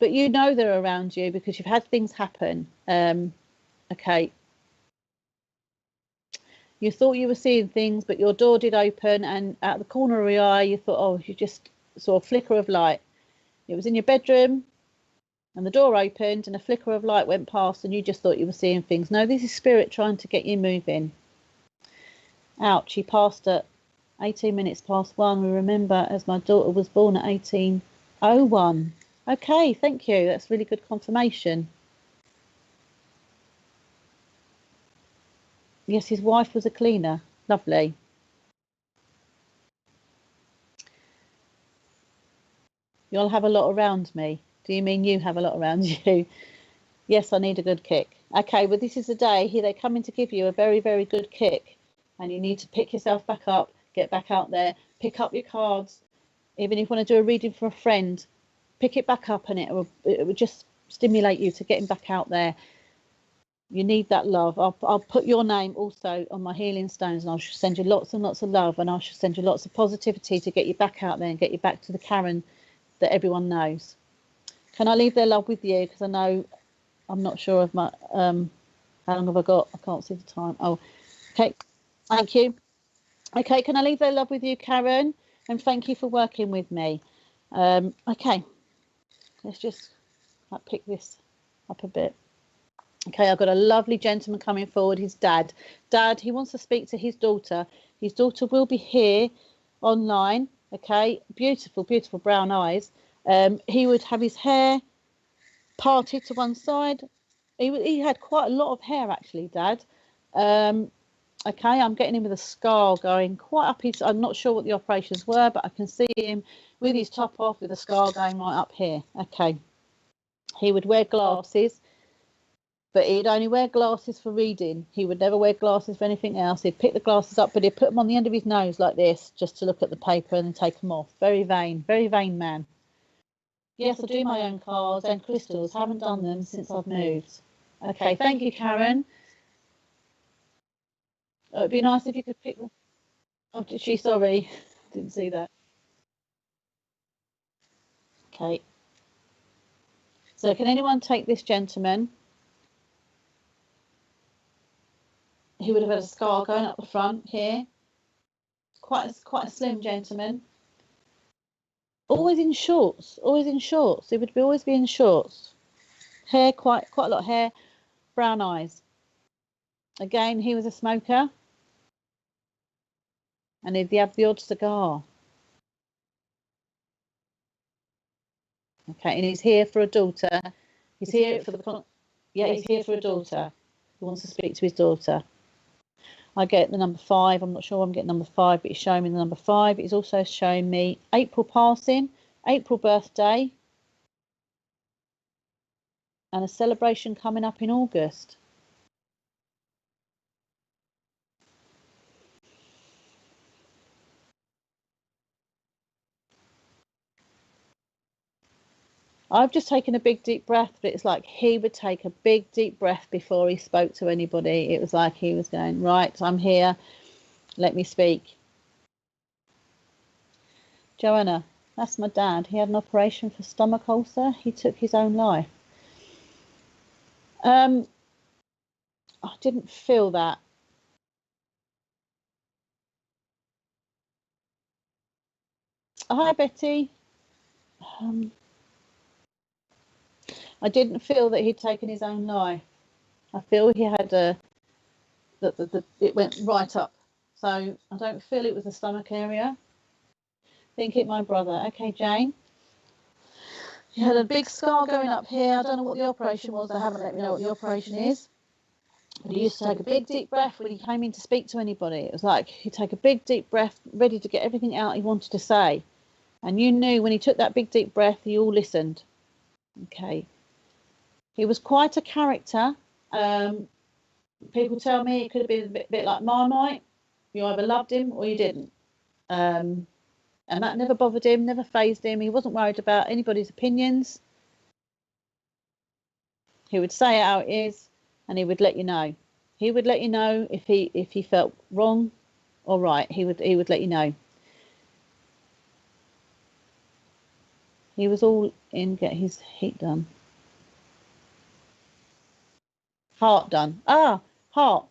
But you know they're around you because you've had things happen. Okay. You thought you were seeing things, but your door did open, and out the corner of your eye, you thought, oh, you just saw a flicker of light. It was in your bedroom, and the door opened, and a flicker of light went past, and you just thought you were seeing things. No, this is spirit trying to get you moving. Ouch, he passed at 18 minutes past 1. We remember as my daughter was born at 18:01. Okay, thank you. That's really good confirmation. Yes, his wife was a cleaner. Lovely. You'll have a lot around me. Do you mean you have a lot around you? Yes, I need a good kick. Okay, well, this is the day here they're coming to give you a very, very good kick. And you need to pick yourself back up, get back out there, pick up your cards. Even if you want to do a reading for a friend, pick it back up, and it will just stimulate you to getting back out there. You need that love. I'll put your name also on my healing stones, and I shall send you lots and lots of love, and I shall send you lots of positivity to get you back out there and get you back to the Karen that everyone knows. Can I leave their love with you? Because I know I'm not sure of my how long have I got? I can't see the time. Oh, okay. Thank you. Okay, can I leave their love with you, Karen? And thank you for working with me. Okay, let's just pick this up a bit. Okay, I've got a lovely gentleman coming forward. His dad. Dad, he wants to speak to his daughter. His daughter will be here online. Okay, beautiful, beautiful brown eyes. He would have his hair parted to one side. He had quite a lot of hair, actually, Dad. Okay, I'm getting him with a scar going quite up his. I'm not sure what the operations were, but I can see him with his top off with a scar going right up here. Okay, he would wear glasses. but he'd only wear glasses for reading. He would never wear glasses for anything else. He'd pick the glasses up, but he'd put them on the end of his nose like this, just to look at the paper and then take them off. Very vain man. Yes, I do my own cards and crystals. Haven't done them since I've moved. Okay, thank you, Karen. Oh, it'd be nice if you could pick them. Oh, did she? Sorry, didn't see that. Okay. So can anyone take this gentleman? He would have had a scar going up the front here. Quite a slim gentleman. Always in shorts. Always in shorts. He would always be in shorts. Hair, quite a lot of hair. Brown eyes. Again, he was a smoker. And he'd have the odd cigar. Okay, and he's here for a daughter. He's here for the... Yeah, he's here for a daughter. He wants to speak to his daughter. I get the number 5. I'm not sure I'm getting number 5, but he's showing me the number 5. He's also showing me April passing, April birthday, and a celebration coming up in August. I've just taken a big deep breath, but it's like he would take a big deep breath before he spoke to anybody. It was like he was going, right, I'm here, let me speak. Joanna, that's my dad. He had an operation for stomach ulcer. He took his own life. I didn't feel that. Hi, Betty. I didn't feel that he'd taken his own life. I feel he had it went right up. So I don't feel it was the stomach area. Think it my brother. Okay, Jane. He had a big scar going up here. I don't know what the operation was. They haven't let me know what the operation is. But he used to take a big deep breath when he came in to speak to anybody. It was like he'd take a big deep breath, ready to get everything out he wanted to say. And you knew when he took that big deep breath, you all listened. Okay. He was quite a character. People tell me it could have been a bit like Marmite. You either loved him or you didn't. And that never bothered him, never fazed him. He wasn't worried about anybody's opinions. He would say it how it is, and he would let you know. He would let you know if he felt wrong or right. He would let you know. He was all in get his heat done. Heart done. Heart.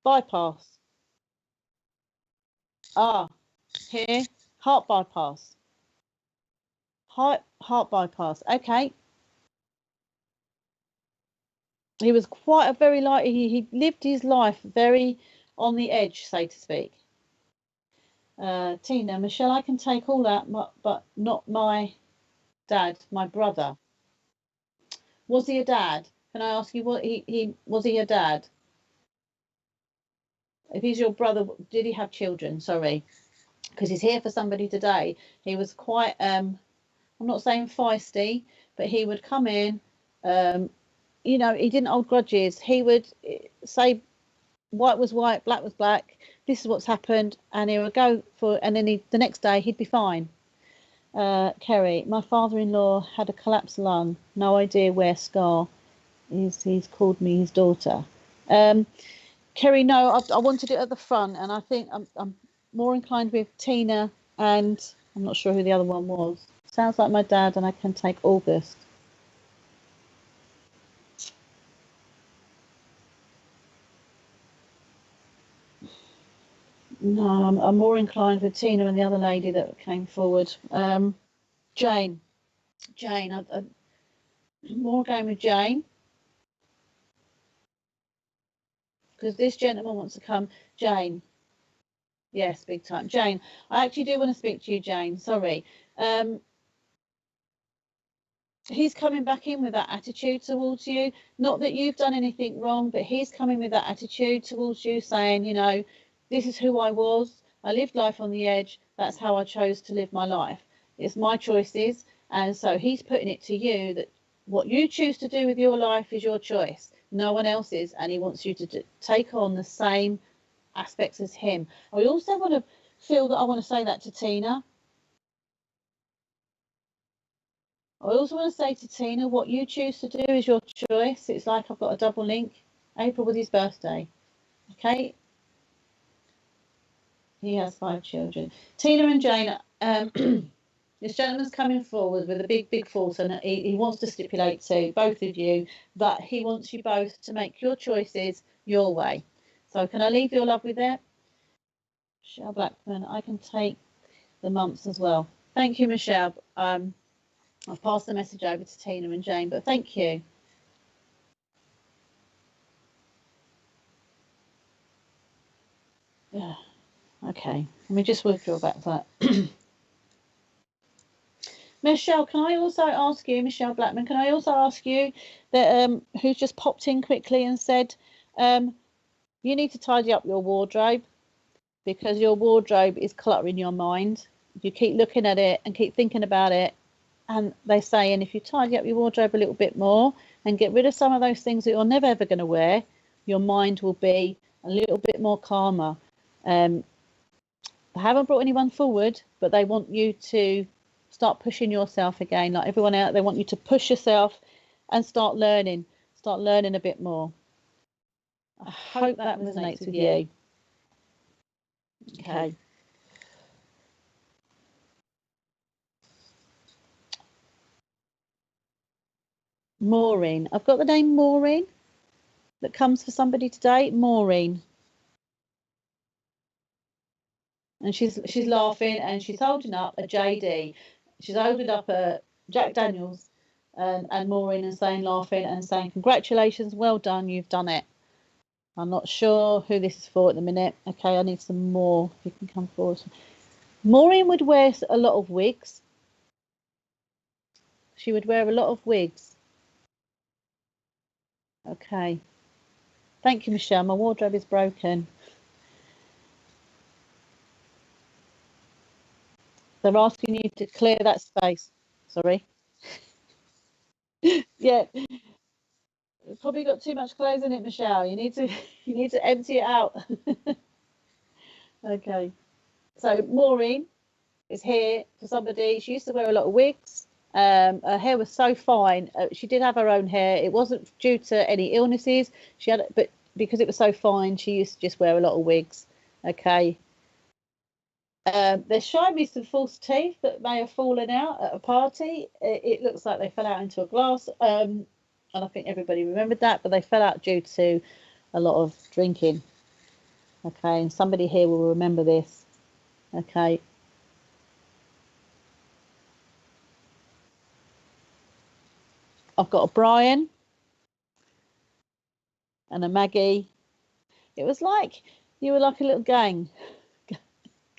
Bypass. Here. Heart bypass. Heart bypass. Okay. He was quite a very light. He lived his life very on the edge, so to speak. Tina, Michelle, I can take all that, but not my dad, my brother. Was he a dad? Can I ask you what was he a dad? If he's your brother, did he have children? Sorry, because he's here for somebody today. He was quite, I'm not saying feisty, but he would come in, you know, he didn't hold grudges. He would say white was white, black was black. This is what's happened, and he would go for, and then the next day he'd be fine. Kerry, my father-in-law had a collapsed lung. No idea where scar is. He's called me his daughter. Kerry, no, I wanted it at the front, and I think I'm more inclined with Tina, and I'm not sure who the other one was. Sounds like my dad, and I can take August. No, I'm more inclined with Tina and the other lady that came forward. Jane, I'm more going with Jane. Because this gentleman wants to come. Jane. Yes, big time. Jane, I actually do want to speak to you, Jane. Sorry. He's coming back in with that attitude towards you. Not that you've done anything wrong, but he's coming with that attitude towards you, saying, you know, this is who I was. I lived life on the edge. That's how I chose to live my life. It's my choices. And so he's putting it to you that What you choose to do with your life is your choice, no one else's, and he wants you to take on the same aspects as him. I also want to feel that I want to say that to Tina. I also want to say to Tina, what you choose to do is your choice. It's like I've got a double link. April was his birthday. Okay. He has 5 children. Tina and Jane, this gentleman's coming forward with a big force, and he wants to stipulate to both of you that he wants you both to make your choices your way. So can I leave your love with that? Michelle Blackman, I can take the mumps as well. Thank you, Michelle. I'll pass the message over to Tina and Jane, but thank you. Yeah. Okay. Let me just withdraw back that. Michelle, can I also ask you, Michelle Blackman, can I also ask you that who's just popped in quickly and said you need to tidy up your wardrobe because your wardrobe is cluttering your mind. You keep looking at it and keep thinking about it. And they say, and if you tidy up your wardrobe a little bit more and get rid of some of those things that you're never ever going to wear, your mind will be a little bit more calmer. They haven't brought anyone forward, but they want you to start pushing yourself again. Like everyone out, they want you to push yourself and start learning a bit more. I hope that resonates with you. Okay. Maureen. I've got the name Maureen that comes for somebody today. Maureen. And she's laughing and she's holding up a JD. She's holding up a Jack Daniels and Maureen and saying, laughing and saying, congratulations, well done, you've done it. I'm not sure who this is for at the minute. Okay, I need some more. If you can come forward. Maureen would wear a lot of wigs. She would wear a lot of wigs. Okay. Thank you, Michelle. My wardrobe is broken. They're asking you to clear that space. Sorry. Yeah. Probably got too much clothes in it, Michelle. You need to empty it out. Okay. So Maureen is here for somebody. She used to wear a lot of wigs. Her hair was so fine. She did have her own hair. It wasn't due to any illnesses. She had, but because it was so fine, she used to just wear a lot of wigs. Okay. They're showing me some false teeth that may have fallen out at a party. It looks like they fell out into a glass. And I think everybody remembered that, but they fell out due to a lot of drinking. Okay, and somebody here will remember this. Okay. I've got a Brian and a Maggie. It was like you were like a little gang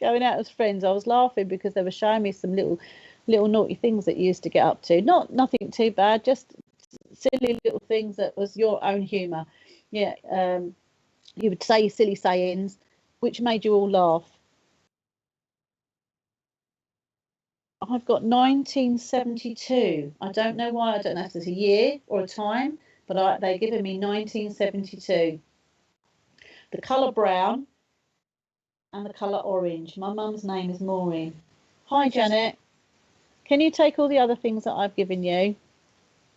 going out as friends. I was laughing because they were showing me some little naughty things that you used to get up to. Nothing too bad, just silly little things that was your own humour. Yeah, you would say silly sayings, which made you all laugh. I've got 1972. I don't know why. I don't know if there's a year or a time, but they're giving me 1972. The colour brown and the colour orange. My mum's name is Maureen. Hi, Janet. Can you take all the other things that I've given you?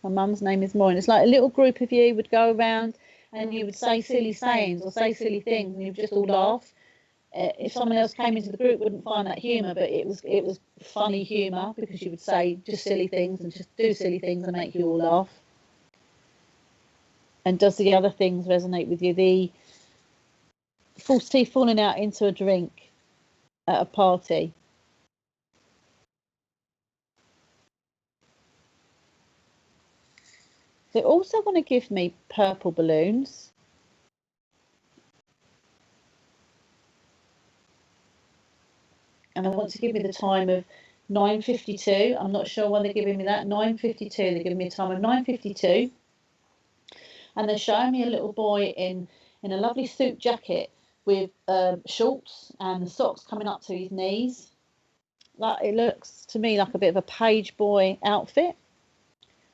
My mum's name is Maureen. It's like a little group of you would go around and you would say silly sayings or say silly things and you'd just all laugh. If someone else came into the group, wouldn't find that humour, but it was funny humour because you would say just silly things and just do silly things and make you all laugh. And does the other things resonate with you? The false teeth falling out into a drink at a party. They also want to give me purple balloons. And I want to give me the time of 9:52. I'm not sure when they're giving me that. 9:52. They're giving me a time of 9:52. And they're showing me a little boy in a lovely suit jacket with shorts and the socks coming up to his knees. It looks to me like a bit of a page boy outfit.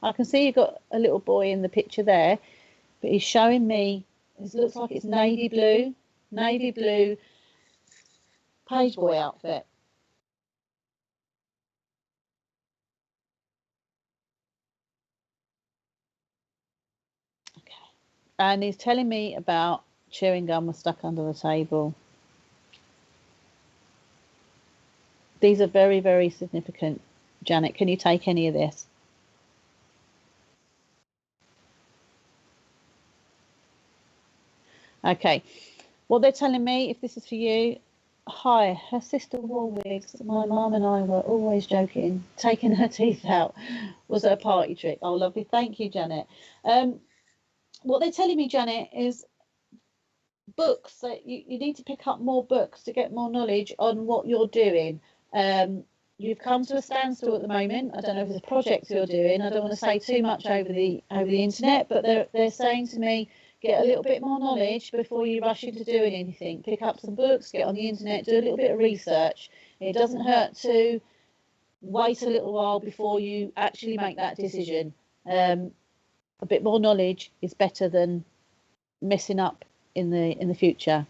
I can see you've got a little boy in the picture there, but he's showing me, it looks like it's navy blue page boy outfit. Okay. And he's telling me about chewing gum was stuck under the table. These are very, very significant. Janet, can you take any of this? Okay. What they're telling me, if this is for you, hi, her sister wore wigs. My mum and I were always joking. Taking her teeth out was her party trick. Oh, lovely. Thank you, Janet. What they're telling me, Janet, is books. That you need to pick up more books to get more knowledge on what you're doing. You've come to a standstill at the moment. I don't know if it's a project you're doing. I don't want to say too much over the internet, but they're saying to me, get a little bit more knowledge before you rush into doing anything. Pick up some books, get on the internet, do a little bit of research. It doesn't hurt to wait a little while before you actually make that decision. A bit more knowledge is better than messing up in the future.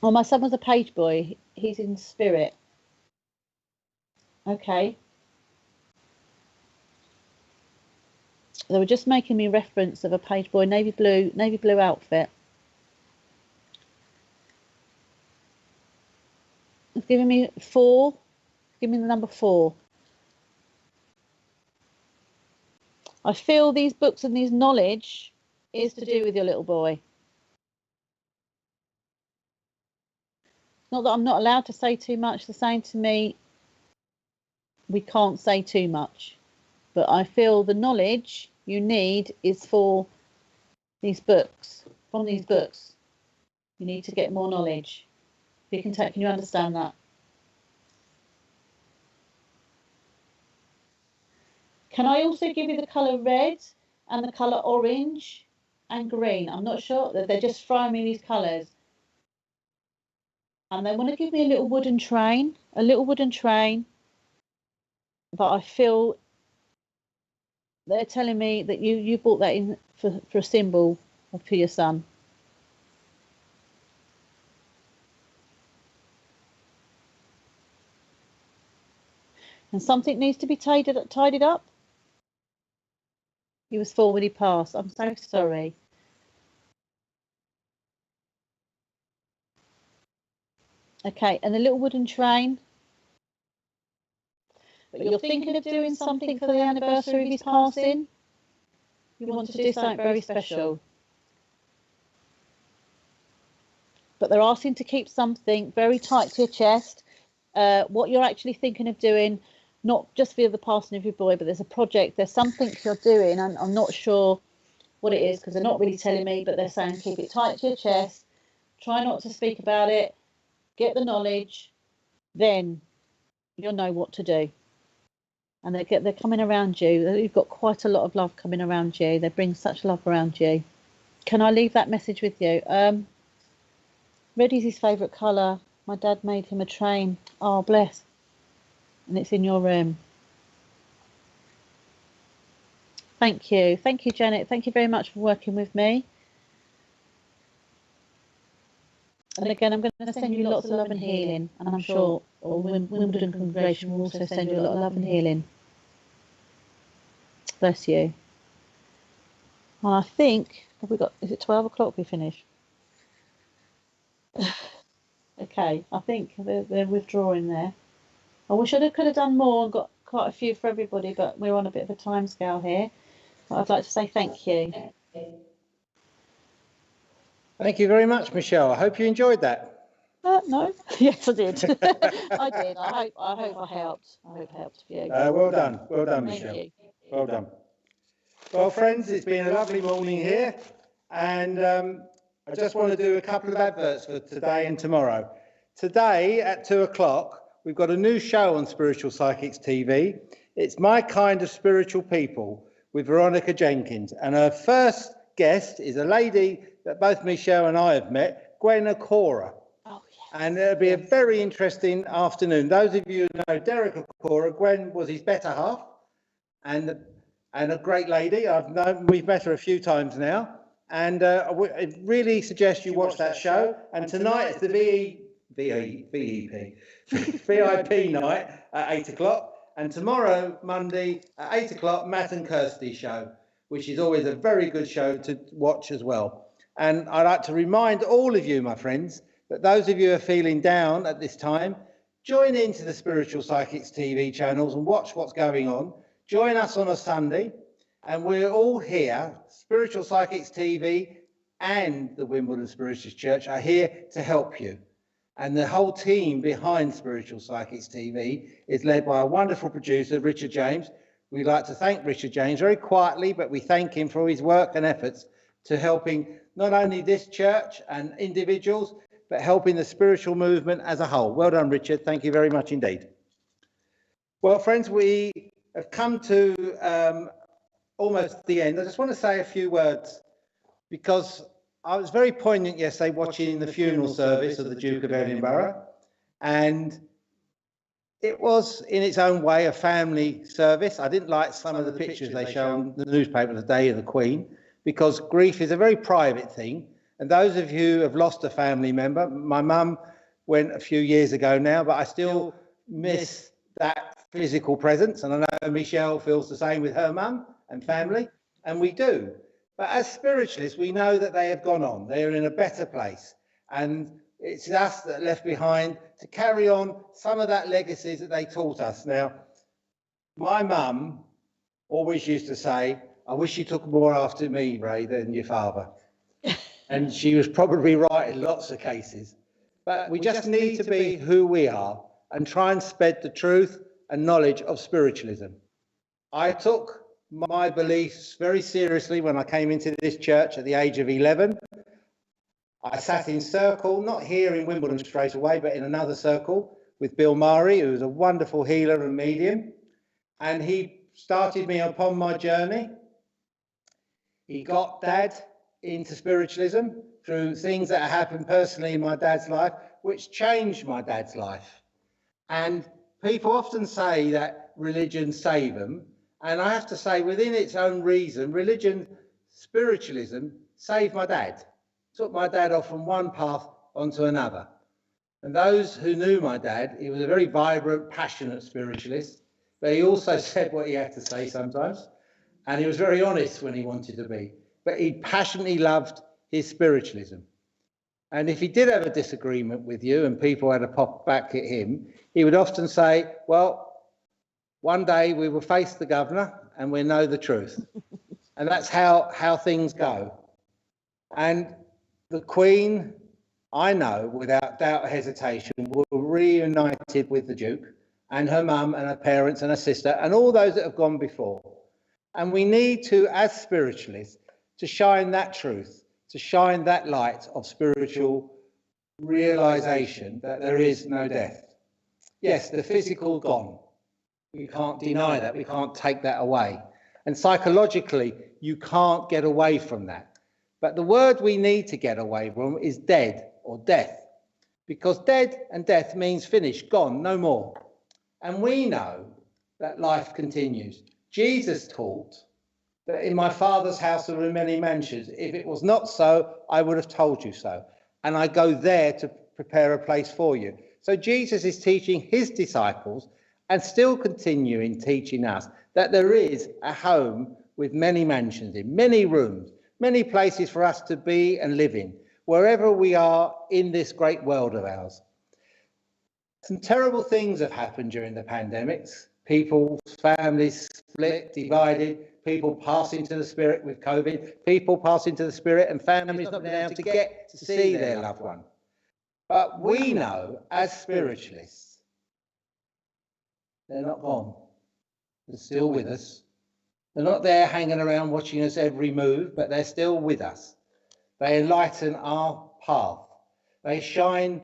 Oh, my son was a page boy. He's in spirit. Okay. They were just making me reference of a page boy, navy blue outfit. It's giving me 4. Give me the number 4. I feel these books and these knowledge is to do with your little boy. Not that I'm not allowed to say too much. They're saying to me, we can't say too much. But I feel the knowledge you need is for these books. From these books, you need to get more knowledge. Can you understand that? Can I also give you the colour red and the colour orange and green? I'm not sure. They're just throwing me these colours. And they want to give me a little wooden train. But I feel they're telling me that you bought that in for a symbol for your son. And something needs to be tidied up. He was 4 when he passed. I'm so sorry. Okay, and the little wooden train. But you're thinking of doing something for the anniversary of his passing? You want to do something very special. But they're asking to keep something very tight to your chest. What you're actually thinking of doing, not just for the passing of your boy, but there's a project, there's something you're doing, and I'm not sure what it is because they're not really telling me, but they're saying keep it tight to your chest, try not to speak about it, get the knowledge, then you'll know what to do. And they're coming around you. You've got quite a lot of love coming around you. They bring such love around you. Can I leave that message with you? Red is his favourite colour. My dad made him a train. Oh, bless. And it's in your room. Thank you. Thank you, Janet. Thank you very much for working with me. And again, I'm going to send you lots of love and healing. And I'm sure Wimbledon congregation will also send you a lot of love and healing. Bless you. And I think, is it 12 o'clock we finish? Okay, I think they're withdrawing there. I wish I could have done more and got quite a few for everybody, but we're on a bit of a time scale here. But I'd like to say thank you. Thank you very much, Michelle. I hope you enjoyed that. No. Yes, I did. I did. I hope I helped. I hope I helped you. Well done. Well done, Michelle. Thank you. Well done. Well, friends, it's been a lovely morning here. And I just want to do a couple of adverts for today and tomorrow. Today at 2 o'clock, we've got a new show on Spiritual Psychics TV. It's My Kind of Spiritual People with Veronica Jenkins. And her first guest is a lady that both Michelle and I have met, Gwen Akora. Oh, yes. And it'll be a very interesting afternoon. Those of you who know Derek Akora, Gwen was his better half. And and a great lady. We've met her a few times now, and I really suggest you watch that show. And tonight it's the VIP night at 8 o'clock, and tomorrow, Monday, at 8 o'clock, Matt and Kirsty show, which is always a very good show to watch as well. And I'd like to remind all of you, my friends, that those of you who are feeling down at this time, join into the Spiritual Psychics TV channels and watch what's going on. Join us on a Sunday, and we're all here. Spiritual Psychics TV and the Wimbledon Spiritualist Church are here to help you. And the whole team behind Spiritual Psychics TV is led by a wonderful producer, Richard James. We'd like to thank Richard James very quietly, but we thank him for his work and efforts to helping not only this church and individuals, but helping the spiritual movement as a whole. Well done, Richard. Thank you very much indeed. Well, friends, we have come to almost the end. I just want to say a few words, because I was very poignant yesterday watching the funeral service of the Duke of Edinburgh, and it was in its own way a family service. I didn't like some of the pictures they show on the newspaper the day of the Queen, because grief is a very private thing. And those of you who have lost a family member, my mum went a few years ago now, but I still miss that physical presence. And I know Michelle feels the same with her mum and family, and we do. But as spiritualists, we know that they have gone on. They're in a better place. And it's us that are left behind to carry on some of that legacies that they taught us. Now, my mum always used to say, I wish you took more after me, Ray, than your father. And she was probably right in lots of cases. But we just need to be who we are and try and spread the truth and knowledge of spiritualism. I took my beliefs very seriously when I came into this church at the age of 11. I sat in circle, not here in Wimbledon straight away, but in another circle with Bill Murray, who was a wonderful healer and medium. And he started me upon my journey. He got Dad into spiritualism through things that happened personally in my dad's life, which changed my dad's life. And people often say that religion saved them. And I have to say, within its own reason, religion, spiritualism saved my dad. Took my dad off from one path onto another. And those who knew my dad, he was a very vibrant, passionate spiritualist, but he also said what he had to say sometimes. And he was very honest when he wanted to be. But he passionately loved his spiritualism. And if he did have a disagreement with you and people had to pop back at him, he would often say, well, one day we will face the governor and we'll know the truth. And that's how things go. And the Queen, I know without doubt or hesitation, were reunited with the Duke and her mum and her parents and her sister and all those that have gone before. And we need to, as spiritualists, to shine that truth, to shine that light of spiritual realization that there is no death. Yes, the physical gone. We can't deny that. We can't take that away. And psychologically, you can't get away from that. But the word we need to get away from is dead or death, because dead and death means finished, gone, no more. And we know that life continues. Jesus taught that in my Father's house there are many mansions. If it was not so, I would have told you so. And I go there to prepare a place for you. So Jesus is teaching his disciples and still continuing teaching us that there is a home with many mansions in, many rooms, many places for us to be and live in, wherever we are in this great world of ours. Some terrible things have happened during the pandemics. People's families split, divided, people passing to the spirit with COVID, people passing to the spirit and families not being able to get to see their loved one. But we know, as spiritualists, they're not gone. They're still with us. They're not there hanging around watching us every move, but they're still with us. They enlighten our path. They shine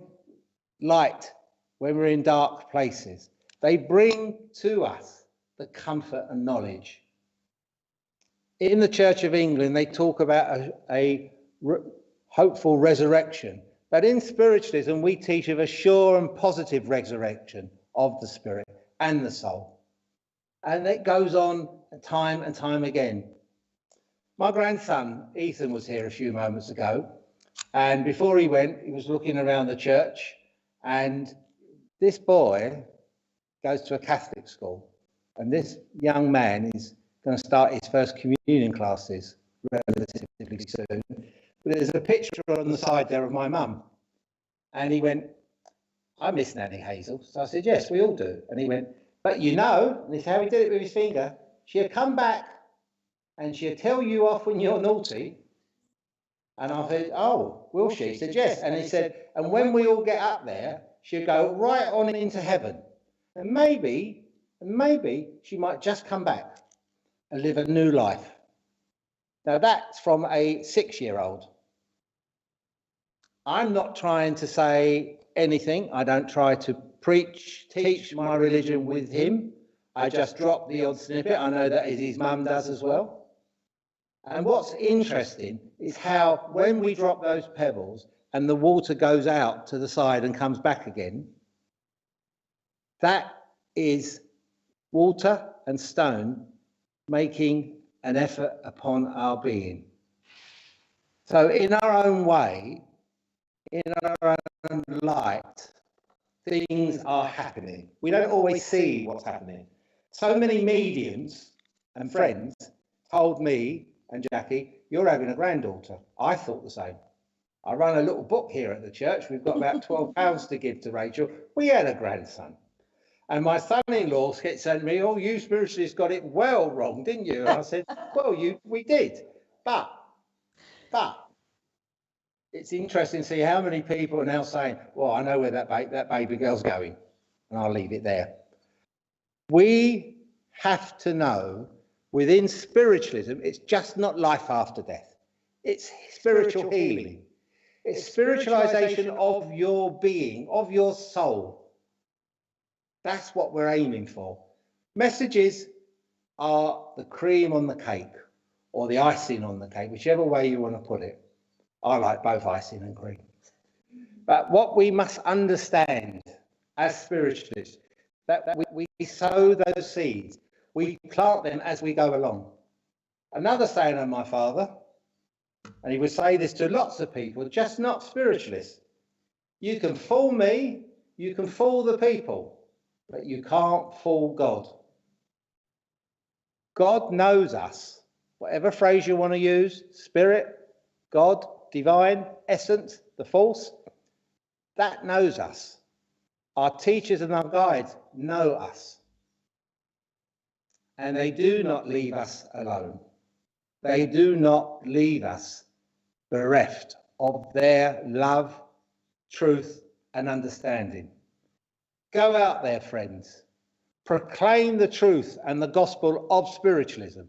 light when we're in dark places. They bring to us the comfort and knowledge. In the Church of England, they talk about a hopeful resurrection. But in spiritualism, we teach of a sure and positive resurrection of the spirit and the soul. And it goes on time and time again. My grandson, Ethan, was here a few moments ago. And before he went, he was looking around the church. And this boy goes to a Catholic school. And this young man is going to start his first communion classes relatively soon. But there's a picture on the side there of my mum. And he went, I miss Nanny Hazel. So I said, yes, we all do. And he went, but you know, and this is how he did it with his finger, she'll come back and she'll tell you off when you're naughty. And I said, oh, will she? He said, yes. And he said, and when we all get up there, she'll go right on into heaven. And maybe she might just come back and live a new life. Now that's from a 6-year-old. I'm not trying to say anything. I don't try to teach my religion with him. I just drop the odd snippet. I know that his mum does as well. And what's interesting is how when we drop those pebbles and the water goes out to the side and comes back again, that is water and stone making an effort upon our being. So in our own way, in our own light, things are happening. We don't always see what's happening. So many mediums and friends told me and Jackie, you're having a granddaughter. I thought the same. I run a little book here at the church. We've got about £12 to give to Rachel. We had a grandson. And my son-in-law kept saying to me, oh, you spiritualists got it well wrong, didn't you? And I said, well, we did. But it's interesting to see how many people are now saying, well, I know where that baby girl's going. And I'll leave it there. We have to know within spiritualism, it's just not life after death. It's spiritual healing. It's spiritualization of your being, of your soul. That's what we're aiming for. Messages are the cream on the cake or the icing on the cake, whichever way you want to put it. I like both icing and cream. But what we must understand as spiritualists, that we sow those seeds, we plant them as we go along. Another saying of my father, and he would say this to lots of people, just not spiritualists. You can fool me, you can fool the people, but you can't fool God. God knows us. Whatever phrase you want to use, spirit, God, divine, essence, the false, that knows us. Our teachers and our guides know us. And they do not leave us alone. They do not leave us bereft of their love, truth, and understanding. Go out there, friends. Proclaim the truth and the gospel of spiritualism,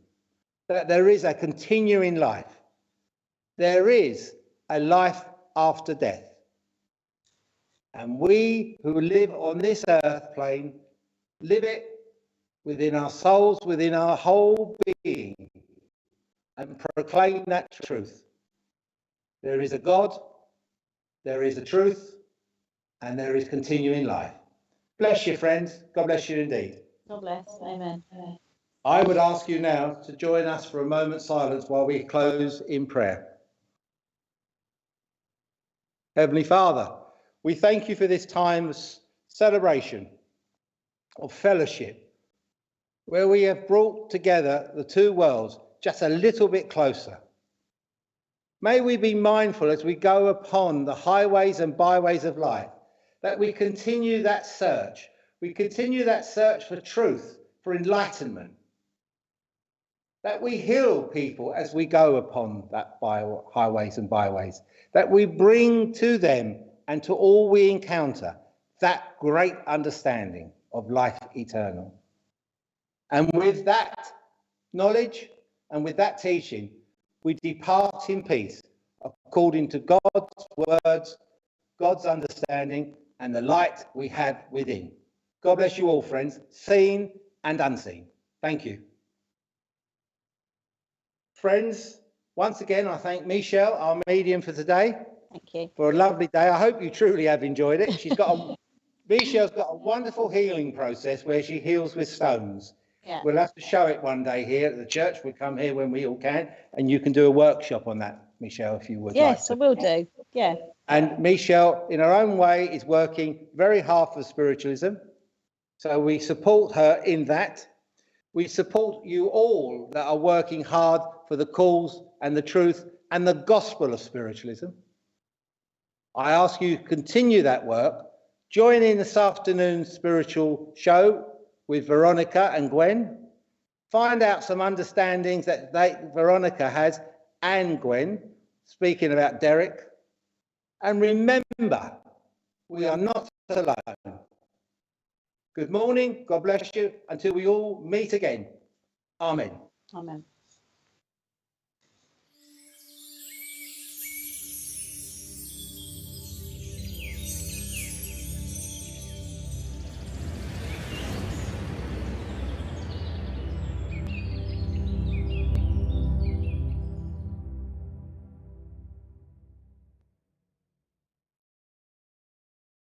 that there is a continuing life. There is a life after death. And we who live on this earth plane live it within our souls, within our whole being, and proclaim that truth. There is a God, there is a truth, and there is continuing life. Bless you, friends. God bless you indeed. God bless. Amen. I would ask you now to join us for a moment's silence while we close in prayer. Heavenly Father, we thank you for this time of celebration, of fellowship, where we have brought together the two worlds just a little bit closer. May we be mindful as we go upon the highways and byways of life, that we continue that search. We continue that search for truth, for enlightenment. That we heal people as we go upon that highways and byways. That we bring to them and to all we encounter that great understanding of life eternal. And with that knowledge and with that teaching, we depart in peace, according to God's words, God's understanding, and the light we have within. God bless you all, friends, seen and unseen. Thank you. Friends, once again, I thank Michelle, our medium for today. Thank you. For a lovely day. I hope you truly have enjoyed it. Michelle's got a wonderful healing process where she heals with stones. Yeah. We'll have to show it one day here at the church. We'll come here when we all can, and you can do a workshop on that, Michelle, if you would Yes, I like. will do. Yeah. And Michelle, in her own way, is working very hard for spiritualism. So we support her in that. We support you all that are working hard for the cause and the truth and the gospel of spiritualism. I ask you to continue that work. Join in this afternoon's spiritual show with Veronica and Gwen. Find out some understandings that Veronica has and Gwen, speaking about Derek. And remember, we are not alone. Good morning. God bless you. Until we all meet again. Amen. Amen.